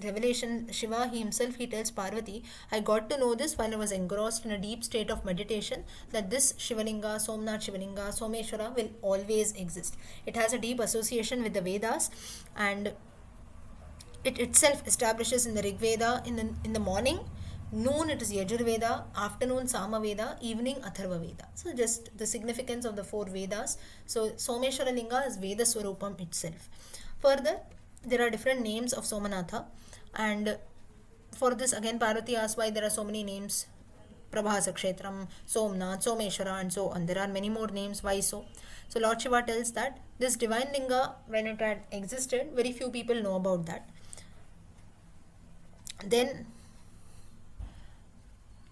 revelation, Shiva himself, he tells Parvati, I got to know this while I was engrossed in a deep state of meditation, that this Shivalinga, Somnath Shivalinga, Someshwara, will always exist. It has a deep association with the Vedas, and it itself establishes in the Rig Veda in the morning, noon it is Yajurveda, afternoon Samaveda, evening Atharva Veda. So just the significance of the four Vedas. So Someshwara Linga is Veda Swarupam itself. Further, there are different names of Somanatha, and for this again Parvati asks why there are so many names: Prabhasa Kshetram, Somnath, Someshwara, and so on. There are many more names. Why so? So Lord Shiva tells that this divine linga, when it had existed, very few people know about that. Then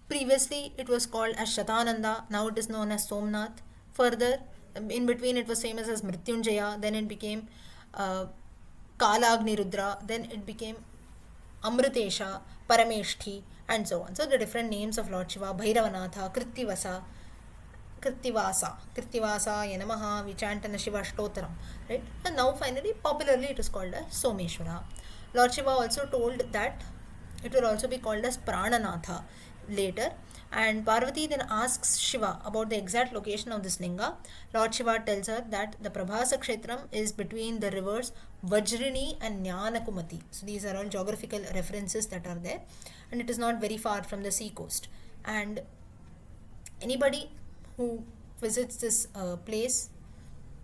previously it was called as Shatananda, now it is known as Somnath. Further, in between it was famous as Mrityunjaya, then it became Kalagni Rudra, then it became Amritesha, Parameshthi, and so on. So the different names of Lord Shiva: Bhairavanatha, Krittivasa, Yanamaha, we chant in the Shiva Shtotaram, right? And now finally, popularly it is called as Someshwara. Lord Shiva also told that it will also be called as Prananatha later. And Parvati then asks Shiva about the exact location of this linga. Lord Shiva tells her that the Prabhasa Kshetram is between the rivers Vajrini and Jnanakumati. So these are all geographical references that are there, and it is not very far from the sea coast. And anybody who visits this place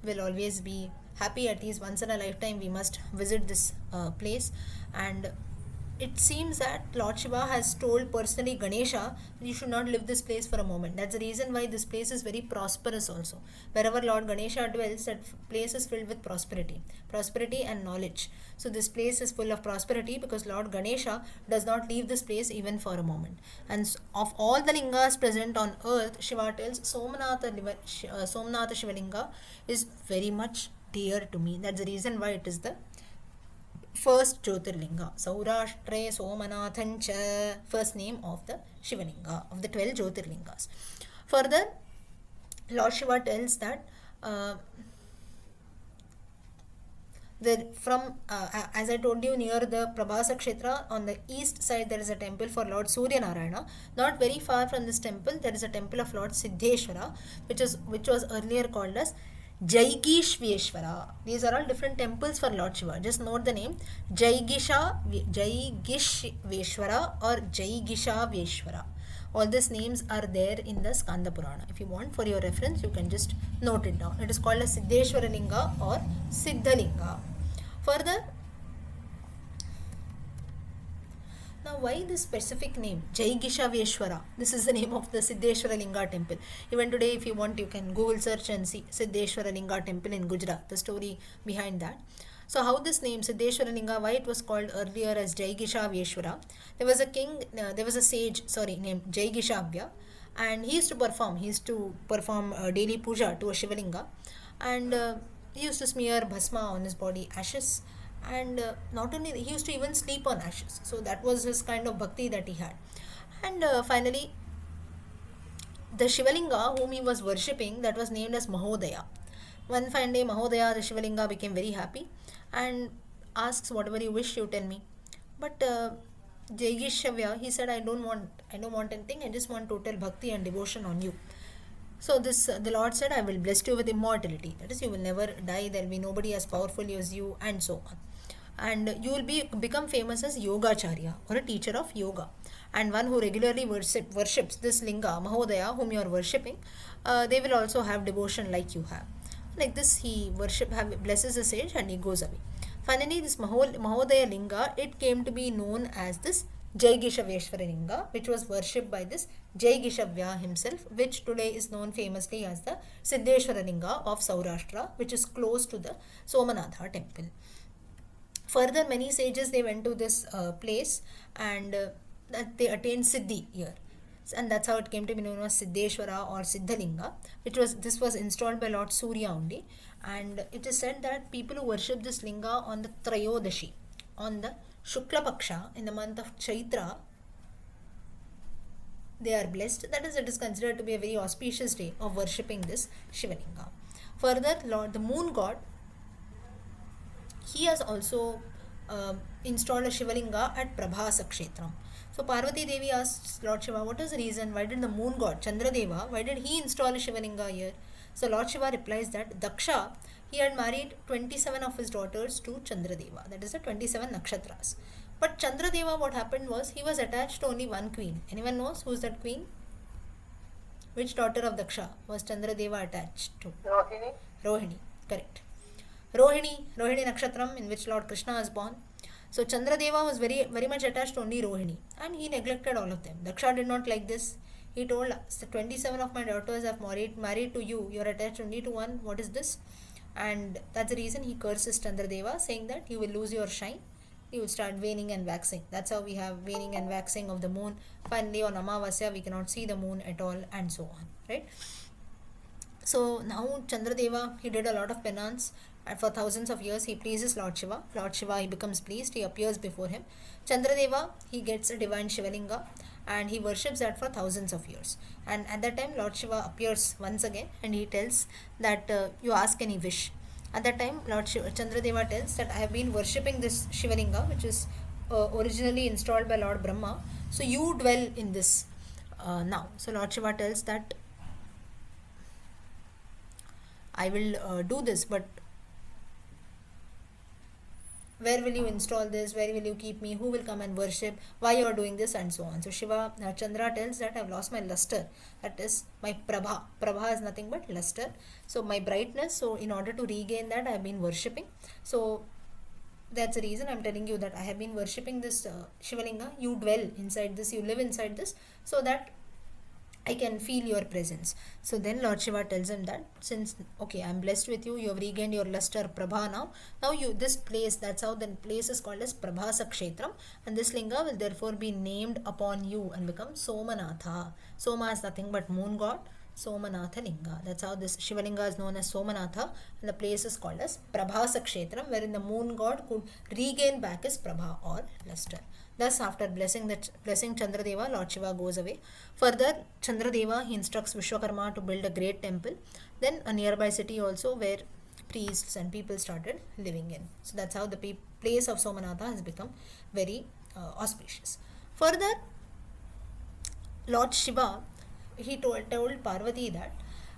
will always be happy. At least once in a lifetime we must visit this place. And it seems that Lord Shiva has told personally Ganesha that you should not leave this place for a moment. That's the reason why this place is very prosperous also. Wherever Lord Ganesha dwells, that place is filled with prosperity and knowledge. So this place is full of prosperity because Lord Ganesha does not leave this place even for a moment. And of all the lingas present on earth, Shiva tells Somnatha Shivalinga is very much dear to me. That's the reason why it is the first Jyotirlinga. Saurashtre Somanathancha, first name of the Shivalinga, of the 12 Jyotirlingas. Further, Lord Shiva tells that as I told you, near the Prabhasa Kshetra, on the east side there is a temple for Lord Surya Narayana. Not very far from this temple there is a temple of Lord Siddheshwara, which was earlier called as Jaigishveshwara. These are all different temples for Lord Shiva. Just note the name: Jaigishveshwara or Jaigishaveshwara. All these names are there in the Skanda Purana. If you want for your reference, you can just note it down. It is called as Siddheshwara Linga or Siddhalinga. Further, now why this specific name, Jaigishaveshwara? This is the name of the Siddheshwara Linga temple. Even today, if you want, you can Google search and see Siddheshwara Linga temple in Gujarat, the story behind that. So how this name Siddheshwara Linga, why it was called earlier as Jaigishaveshwara? There was a sage, named Jaigishavya, and he used to perform daily puja to a Shivalinga, and he used to smear bhasma on his body, ashes, and not only he used to even sleep on ashes. So that was his kind of bhakti that he had. And finally, the Shivalinga whom he was worshipping, that was named as Mahodaya. One fine day, Mahodaya, the Shivalinga, became very happy and asks, whatever you wish, you tell me. But Jaigishavya, he said, I don't want anything, I just want total bhakti and devotion on you. So the Lord said, I will bless you with immortality. That is, you will never die, there will be nobody as powerful as you, and so on. And you will become famous as Yogacharya, or a teacher of yoga. And one who regularly worships this Linga, Mahodaya, whom you are worshipping, they will also have devotion like you have. Like this, he blesses the sage and he goes away. Finally, this Mahodaya Linga, it came to be known as this Jaigishaveshwara Linga, which was worshipped by this Jaigishavya himself, which today is known famously as the Siddheshwara Linga of Saurashtra, which is close to the Somanatha temple. Further, many sages, they went to this place and that they attained Siddhi here. and that's how it came to be known as Siddheshwara or Siddhalinga, this was installed by Lord Surya only. And it is said that people who worship this linga on the Trayodashi, on the Shukla Paksha, in the month of Chaitra, they are blessed. That is, it is considered to be a very auspicious day of worshipping this Shivalinga. Further, the moon god, he has also installed a Shivalinga at Prabhasa Kshetram. So Parvati Devi asked Lord Shiva, what is the reason? Why did the moon god Chandradeva, why did he install a Shivalinga here? So Lord Shiva replies that Daksha, he had married 27 of his daughters to Chandradeva. That is the 27 nakshatras. But Chandradeva, what happened was, he was attached to only one queen. Anyone knows who is that queen? Which daughter of Daksha was Chandradeva attached to? Rohini. Rohini, correct. Rohini Nakshatram, in which Lord Krishna was born. So Chandradeva was very, very much attached to only Rohini, and he neglected all of them. Daksha did not like this. He told, 27 of my daughters have married to you. You are attached only to one. What is this? And that's the reason he curses Chandradeva, saying that you will lose your shine. You will start waning and waxing. That's how we have waning and waxing of the moon. Finally, on Amavasya, we cannot see the moon at all, and so on. Right? So now Chandradeva, he did a lot of penance, and for thousands of years he pleases Lord Shiva. Lord Shiva, he becomes pleased, he appears before him. Chandradeva, he gets a divine Shivalinga and he worships that for thousands of years. And at that time Lord Shiva appears once again and he tells that you ask any wish. At that time Lord Chandradeva tells that I have been worshipping this Shivalinga, which is originally installed by Lord Brahma. So you dwell in this now. So Lord Shiva tells that I will do this, but where will you install this? Where will you keep me? Who will come and worship? Why you are doing this, and so on. So Chandra tells that I have lost my luster. That is my prabha. Prabha is nothing but luster. So my brightness. So in order to regain that, I have been worshipping. So that's the reason I'm telling you that I have been worshipping this Shivalinga. You dwell inside this. You live inside this, so that I can feel your presence. So then Lord Shiva tells him that since, okay, I'm blessed with you, you have regained your luster Prabha now. Now this place, that's how the place is called as Prabhasa Kshetram, and this linga will therefore be named upon you and become Somanatha. Soma is nothing but moon god. Somanatha Linga. That's how this Shivalinga is known as Somanatha, and the place is called as Prabhasa Kshetram, wherein the moon god could regain back his Prabha or luster. Thus, after blessing Chandradeva, Lord Shiva goes away. Further, Chandradeva, he instructs Vishwakarma to build a great temple, then a nearby city also where priests and people started living in. So that's how the place of Somanatha has become very auspicious. Further, Lord Shiva, he told Parvati that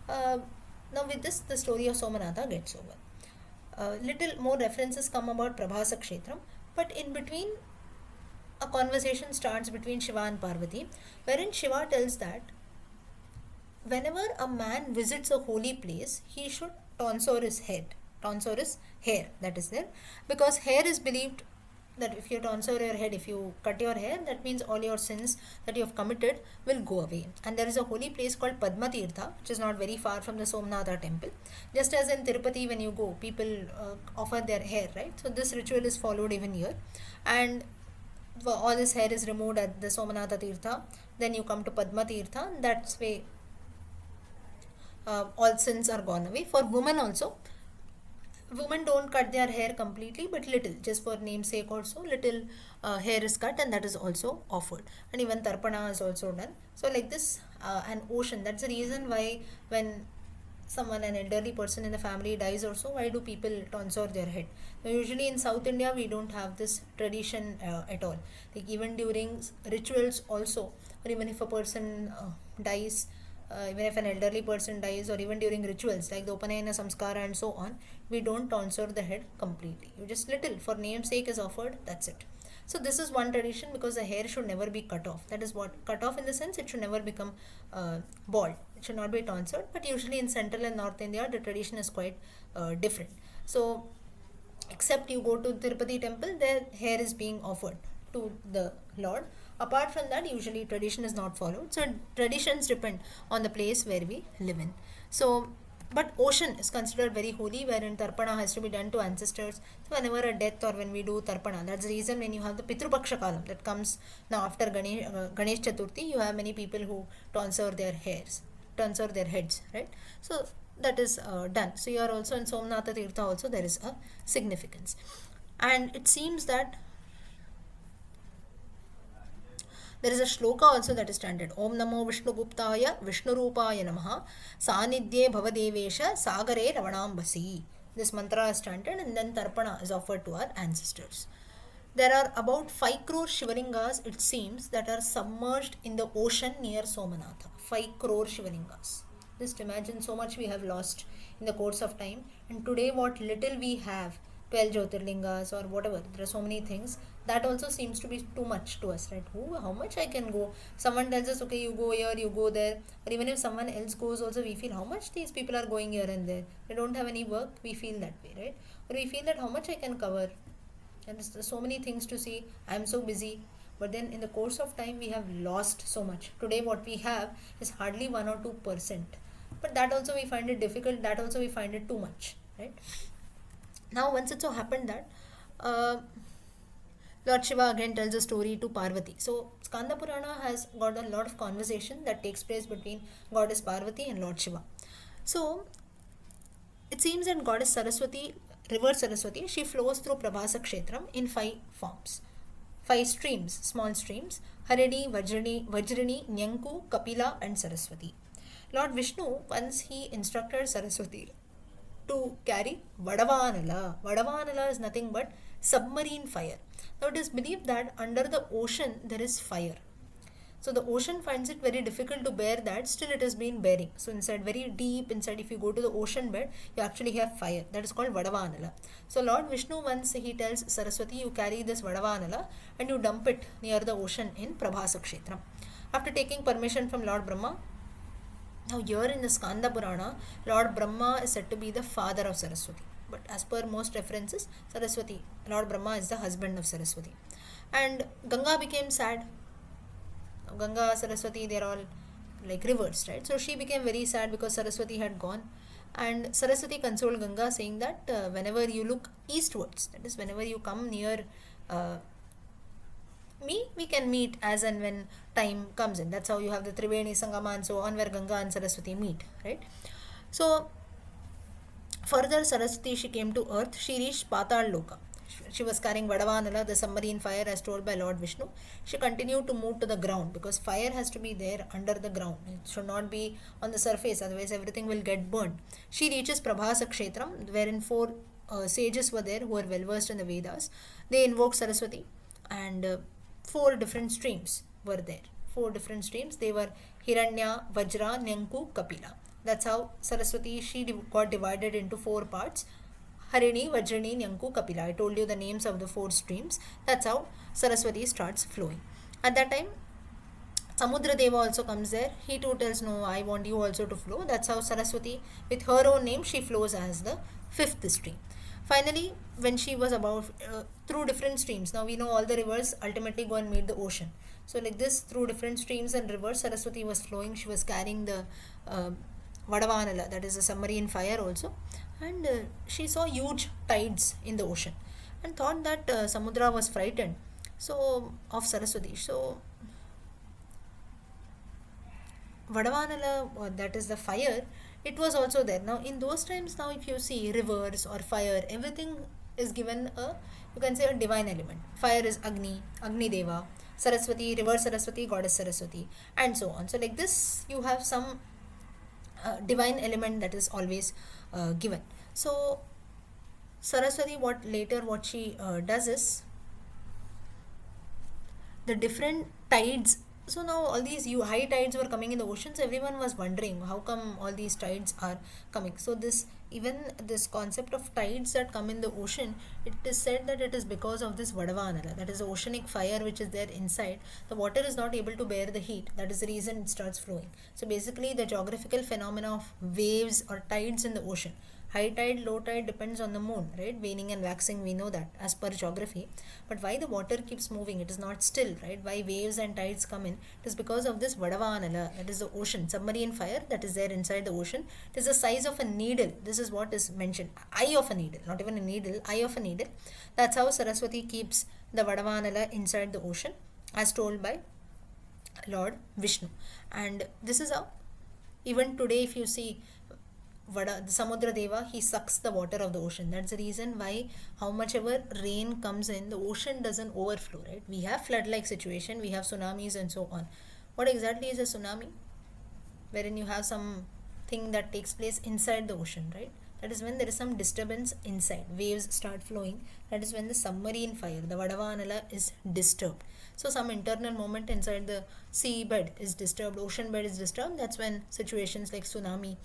now with this the story of Somanatha gets over. Little more references come about Prabhasa Kshetram, but in between a conversation starts between Shiva and Parvati, wherein Shiva tells that whenever a man visits a holy place, he should tonsure his hair, that is there, because hair is believed that if you tonsure your head, if you cut your hair, that means all your sins that you have committed will go away. And there is a holy place called Padma Tirtha, which is not very far from the Somnatha temple. Just as in Tirupati, when you go, people offer their hair, right? So this ritual is followed even here. And all this hair is removed at the Somanatha Tirtha. Then you come to Padma Tirtha. That's way all sins are gone away. For women also, women don't cut their hair completely, but little, just for namesake also, little hair is cut, and that is also offered. And even Tarpana is also done. So like this, an ocean. That's the reason why when an elderly person in the family dies or so, why do people tonsure their head? Now, usually in South India, we don't have this tradition at all. Like even during rituals also, or even if a person dies, even if an elderly person dies, or even during rituals like the Upanayana Samskara and so on, we don't tonsure the head completely. You just little, for namesake is offered, that's it. So this is one tradition, because the hair should never be cut off. That is what, cut off in the sense it should never become bald. It should not be tonsured, but usually in Central and North India, the tradition is quite different. So except you go to Tirupati temple, their hair is being offered to the Lord. Apart from that, usually tradition is not followed. So traditions depend on the place where we live in. So But ocean is considered very holy, wherein tarpana has to be done to ancestors. So whenever a death or when we do tarpana, that's the reason when you have the Pitrupaksha Kalam that comes now after Ganesh Chaturthi, you have many people who tonsure their hairs, tonsure their heads, right? So that is done. So you are also in Somnatha Tirtha also there is a significance. And it seems that there is a shloka also that is chanted. Om Namo Vishnu Guptaya Vishnu Rupaya Namaha Sanidhye Bhavadevesha Sagare Ravanambasi. This mantra is chanted and then Tarpana is offered to our ancestors. There are about 5 crore Shivalingas, it seems, that are submerged in the ocean near Somanatha. 5 crore Shivalingas. Just imagine so much we have lost in the course of time, and today what little we have, 12 Jyotirlingas or whatever, there are so many things, that also seems to be too much to us, right? How much I can go? Someone tells us, okay, you go here, you go there, or even if someone else goes also, we feel how much these people are going here and there. They don't have any work, we feel that way, right? Or we feel that how much I can cover, and there's so many things to see, I'm so busy. But then in the course of time we have lost so much. Today what we have is hardly 1 or 2%, but that also we find it difficult, that also we find it too much, right? Now once it so happened that Lord Shiva again tells a story to Parvati. So Skanda Purana has got a lot of conversation that takes place between goddess Parvati and Lord Shiva. So it seems that goddess Saraswati, river Saraswati, she flows through Prabhasa Kshetram in 5 forms. 5 streams, small streams: Harini, Vajrini, Nyanku, Kapila and Saraswati. Lord Vishnu, once he instructed Saraswati to carry Vadavanala. Vadavanala is nothing but submarine fire. Now it is believed that under the ocean there is fire. So the ocean finds it very difficult to bear that, still it has been bearing. So inside, very deep inside, if you go to the ocean bed, you actually have fire. That is called Vadavanala. So Lord Vishnu, once he tells Saraswati, you carry this Vadavanala and you dump it near the ocean in Prabhasa Kshetram. After taking permission from Lord Brahma, now here in the Skanda Purana, Lord Brahma is said to be the father of Saraswati. But as per most references, Saraswati, Lord Brahma is the husband of Saraswati. And Ganga became sad. Ganga, Saraswati, they're all like rivers, right? So she became very sad because Saraswati had gone. And Saraswati consoled Ganga saying that whenever you look eastwards, that is whenever you come near me, we can meet as and when time comes in. That's how you have the Triveni Sangama and so on, where Ganga and Saraswati meet, right? So further, Saraswati, she came to earth. She reached Patal Loka. She was carrying Vadavanala, the submarine fire, as told by Lord Vishnu. She continued to move to the ground because fire has to be there under the ground. It should not be on the surface, otherwise everything will get burned. She reaches Prabhasa Kshetram, wherein 4 sages were there who were well versed in the Vedas. They invoked Saraswati, and 4 different streams were there. 4 different streams. They were Hiranya, Vajra, Nyanku, Kapila. That's how Saraswati, she got divided into 4 parts. Harini, Vajrani, Nyanku, Kapila. I told you the names of the 4 streams. That's how Saraswati starts flowing. At that time, Samudra Deva also comes there. He too tells, no, I want you also to flow. That's how Saraswati, with her own name, she flows as the 5th stream. Finally, when she was about through different streams, now we know all the rivers ultimately go and meet the ocean. So like this, through different streams and rivers, Saraswati was flowing. She was carrying the Vadavanala, that is a submarine fire also. And she saw huge tides in the ocean and thought that Samudra was frightened of Saraswati. So Vadavanala, that is the fire, it was also there. Now in those times, now if you see rivers or fire, everything is given you can say a divine element. Fire is Agni, Agni Deva, Saraswati, river Saraswati, goddess Saraswati, and so on. So like this, you have some divine element that is always given. So Saraswati, what she does is the different tides. So now all these high tides were coming in the oceans. Everyone was wondering how come all these tides are coming. So this concept of tides that come in the ocean, it is said that it is because of this Vadavanala, that is the oceanic fire which is there inside. The water is not able to bear the heat. That is the reason it starts flowing. So basically the geographical phenomena of waves or tides in the ocean. High tide, low tide depends on the moon, right? Waning and waxing, we know that as per geography. But why the water keeps moving? It is not still, right? Why waves and tides come in? It is because of this Vadavanala, that is the ocean, submarine fire that is there inside the ocean. It is the size of a needle. This is what is mentioned. Eye of a needle, not even a needle, eye of a needle. That's how Saraswati keeps the Vadavanala inside the ocean, as told by Lord Vishnu. And this is how, even today, if you see the Samudra Deva, he sucks the water of the ocean. That's the reason why, how much ever rain comes in, the ocean doesn't overflow, right? We have flood-like situation, we have tsunamis and so on. What exactly is a tsunami? Wherein you have something that takes place inside the ocean, right? That is when there is some disturbance inside. Waves start flowing. That is when the submarine fire, the Vadavanala, is disturbed. So some internal movement inside the sea bed is disturbed, ocean bed is disturbed. That's when situations like tsunami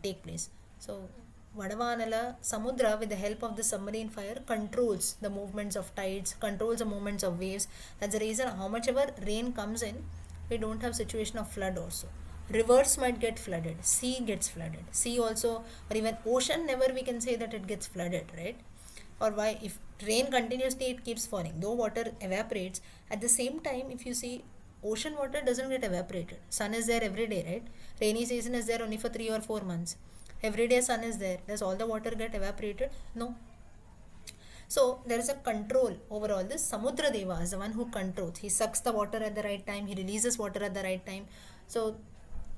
take place. So Vadavanala, Samudra, with the help of the submarine fire, controls the movements of tides, controls the movements of waves. That's the reason how much ever rain comes in, we don't have situation of flood also. Rivers might get flooded, sea gets flooded, sea also, or even ocean, never we can say that it gets flooded, right? Or why, if rain continuously, it keeps falling, though water evaporates. At the same time, if you see, ocean water doesn't get evaporated. Sun is there every day, right? Rainy season is there only for 3 or 4 months. Every day sun is there. Does all the water get evaporated? No. So there is a control over all this. Samudra Deva is the one who controls. He sucks the water at the right time. He releases water at the right time. So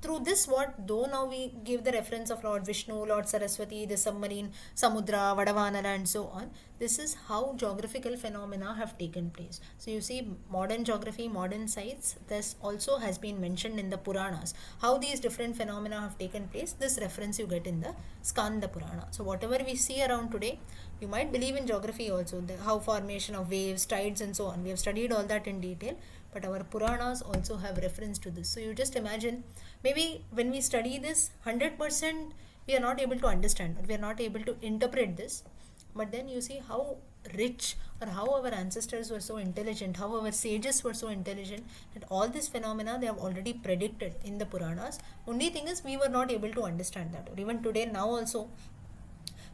through this, what, though now we give the reference of Lord Vishnu, Lord Saraswati, the submarine, Samudra, Vadavanala and so on, this is how geographical phenomena have taken place. So you see, modern geography, modern science, this also has been mentioned in the Puranas, how these different phenomena have taken place. This reference you get in the Skanda Purana. So whatever we see around today, you might believe in geography also, how formation of waves, tides and so on. We have studied all that in detail, but our Puranas also have reference to this. So you just imagine, maybe when we study this, 100% we are not able to understand, or we are not able to interpret this. But then you see how rich, or how our ancestors were so intelligent, how our sages were so intelligent, that all these phenomena they have already predicted in the Puranas. Only thing is, we were not able to understand that. Or even today, now also,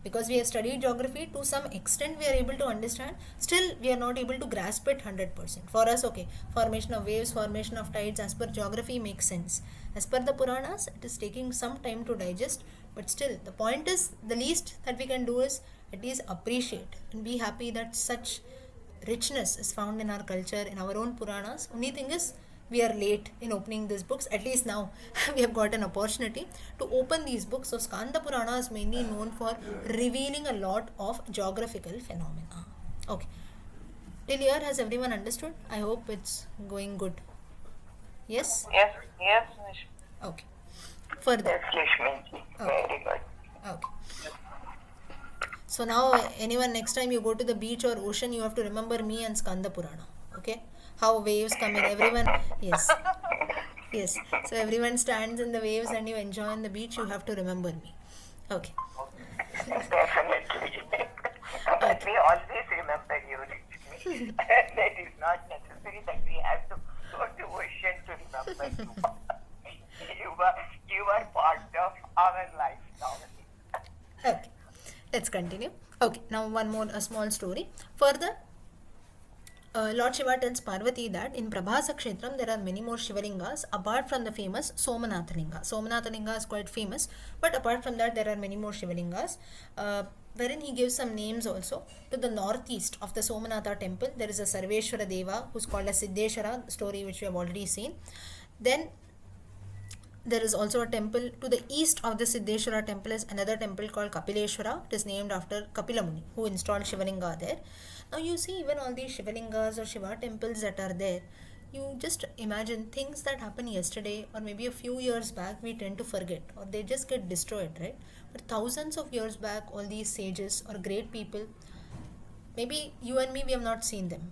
because we have studied geography, to some extent we are able to understand, still we are not able to grasp it 100%. For us, okay, formation of waves, formation of tides, as per geography makes sense. As per the Puranas, it is taking some time to digest, but still the point is, the least that we can do is at least appreciate and be happy that such richness is found in our culture, in our own Puranas. Only thing is, we are late in opening these books. At least now we have got an opportunity to open these books. So Skanda Purana is mainly known for revealing a lot of geographical phenomena. Okay, till here, has everyone understood? I hope it's going good. Yes? Yes, yes, Miss. Okay. Further. Yes, Lakshmi. Very good. Okay. So now, anyone, next time you go to the beach or ocean, you have to remember me and Skanda Purana. Okay? How waves come in, everyone, yes. Yes. So everyone stands in the waves and you enjoy on the beach, you have to remember me. Okay. Definitely. But we always remember you, Lakshmi. That is not necessary that we have to go to ocean to remember you. You are part of our life now. Okay. Let's continue. Okay. Now one more, a small story. Further, Lord Shiva tells Parvati that in Prabhasa Kshetram there are many more Shivalingas apart from the famous Somanathalinga. Somanathalinga is quite famous, but apart from that there are many more Shivalingas, wherein he gives some names also. To the northeast of the Somanatha temple there is a Sarveshwara Deva who is called as Siddheshwara, story which we have already seen. Then there is also a temple to the east of the Siddheshwara temple is another temple called Kapileshwara. It is named after Kapila Muni who installed Shivalinga there. Now you see, even all these Shivalingas or Shiva temples that are there, you just imagine things that happened yesterday or maybe a few years back, we tend to forget or they just get destroyed, right? But thousands of years back, all these sages or great people, maybe you and me, we have not seen them.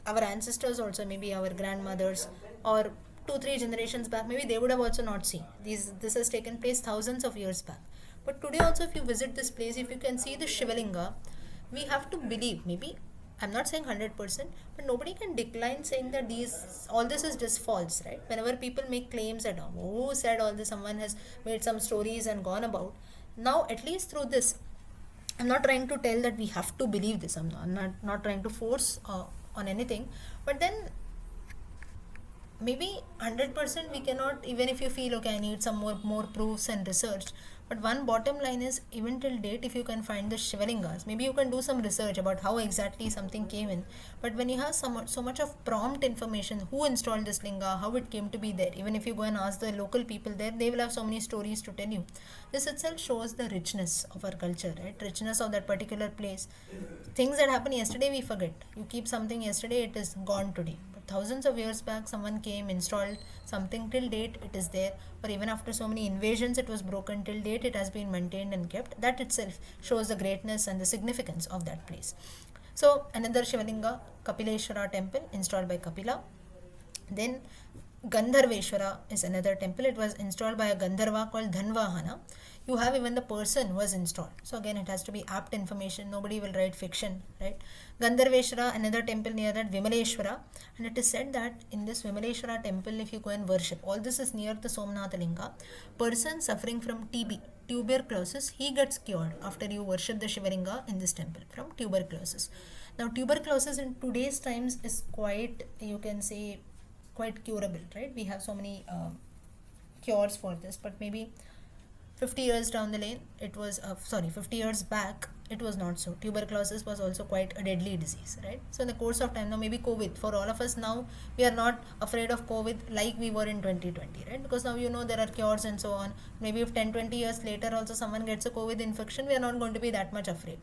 Our ancestors also, maybe our grandmothers or 2-3 generations back, maybe they would have also not seen. This has taken place thousands of years back. But today also, if you visit this place, if you can see the Shivalinga, we have to believe, maybe I'm not saying 100%, but nobody can decline saying that all this is just false, right? Whenever people make claims that, oh, who said all this, someone has made some stories and gone about. Now, at least through this, I'm not trying to tell that we have to believe this. I'm not trying to force on anything. But then maybe 100% we cannot, even if you feel okay, I need some more proofs and research. But one bottom line is, even till date, if you can find the shivalingas, maybe you can do some research about how exactly something came in. But when you have so much of prompt information, who installed this linga, how it came to be there, even if you go and ask the local people there, they will have so many stories to tell you. This itself shows the richness of our culture, right? Richness of that particular place. Things that happened yesterday we forget. You keep something yesterday, it is gone today. Thousands of years back, someone came, installed something. Till date it is there, or even after so many invasions it was broken. Till date it has been maintained and kept. That itself shows the greatness and the significance of that place. So another Shivalinga, Kapileshwara temple, installed by Kapila. Then Gandharveshwara is another temple. It was installed by a Gandharva called Dhanvahana. You have even the person who was installed. So again, it has to be apt information. Nobody will write fiction, right? Gandharveshwara, another temple near that, Vimaleshwara. And it is said that in this Vimaleshwara temple, if you go and worship, all this is near the Somnath Linga. Person suffering from TB, tuberculosis, he gets cured after you worship the Shivalinga in this temple from tuberculosis. Now, tuberculosis in today's times is quite, you can say, quite curable, right? We have so many cures for this, but maybe 50 years down the lane, 50 years back, it was not so. Tuberculosis was also quite a deadly disease, right? So in the course of time, now maybe COVID, for all of us now, we are not afraid of COVID like we were in 2020, right? Because now there are cures and so on. Maybe if 10-20 years later also someone gets a COVID infection, we are not going to be that much afraid.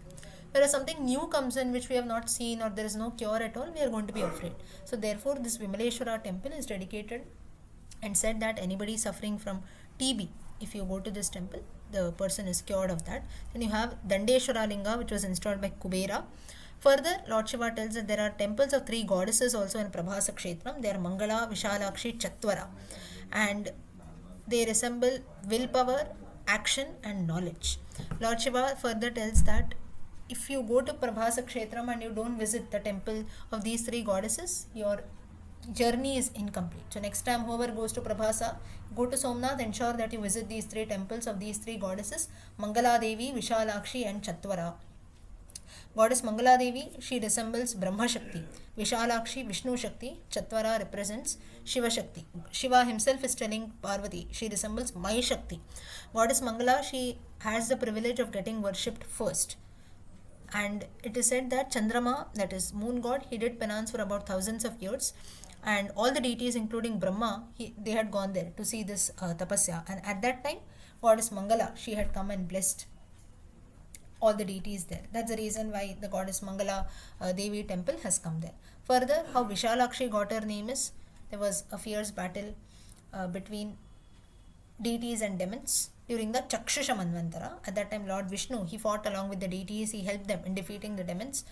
Whereas something new comes in which we have not seen, or there is no cure at all, we are going to be afraid. So therefore, this Vimaleshwara temple is dedicated and said that anybody suffering from TB, if you go to this temple, the person is cured of that. Then you have Dandeshwara Linga, which was installed by Kubera. Further, Lord Shiva tells that there are temples of 3 goddesses also in Prabhasa Kshetram. They are Mangala, Vishalakshi, Chatvara. And they resemble willpower, action and knowledge. Lord Shiva further tells that if you go to Prabhasa Kshetram and you don't visit the temple of these 3 goddesses, your journey is incomplete. So next time whoever goes to Prabhasa, go to Somnath, ensure that you visit these 3 temples of these 3 goddesses, Mangala Devi, Vishalakshi and Chatvara. Goddess Mangala Devi, she resembles Brahma Shakti. Vishalakshi, Vishnu Shakti. Chatvara represents Shiva Shakti. Shiva himself is telling Parvati, she resembles Mai Shakti. Goddess Mangala, she has the privilege of getting worshipped first. And it is said that Chandrama, that is moon god, he did penance for about thousands of years, and all the deities including Brahma, they had gone there to see this tapasya, and at that time goddess Mangala, she had come and blessed all the deities there. That's the reason why the goddess Mangala Devi temple has come there. Further, how Vishalakshi got her name is, there was a fierce battle between deities and demons during the Chakshusha Manvantara. At that time, Lord Vishnu, he fought along with the deities, he helped them in defeating the demons.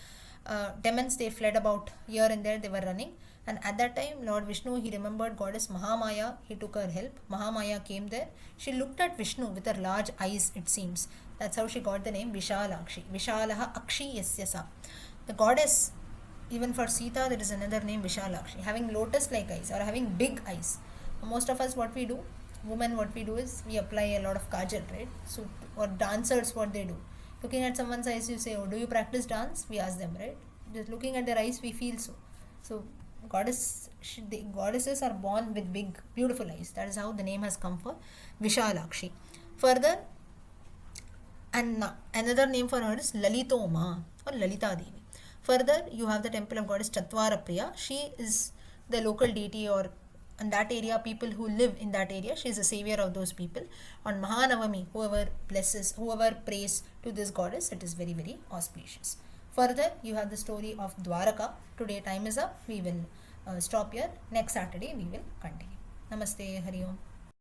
Demons, they fled about here and there, they were running. And at that time, Lord Vishnu, he remembered goddess Mahamaya, he took her help. Mahamaya came there. She looked at Vishnu with her large eyes, it seems. That's how she got the name Vishalakshi. Vishalaha Akshi Yasyasa. The goddess, even for Sita, there is another name Vishalakshi, having lotus-like eyes or having big eyes. Most of us, what we do, women, what we do is we apply a lot of kajal, right? So, or dancers, what they do, looking at someone's eyes, you say, oh, do you practice dance? We ask them, right? Just looking at their eyes, we feel so. So goddesses are born with big, beautiful eyes. That is how the name has come for Vishalakshi. Further, and another name for her is Lalitoma or Lalita Devi. Further, you have the temple of goddess Chatvara Priya. She is the local deity, or in that area, people who live in that area, she is the savior of those people. On Mahanavami, whoever prays to this goddess, it is very, very auspicious. Further, you have the story of Dwaraka. Today time is up. We will stop here. Next Saturday, we will continue. Namaste. Hari Om.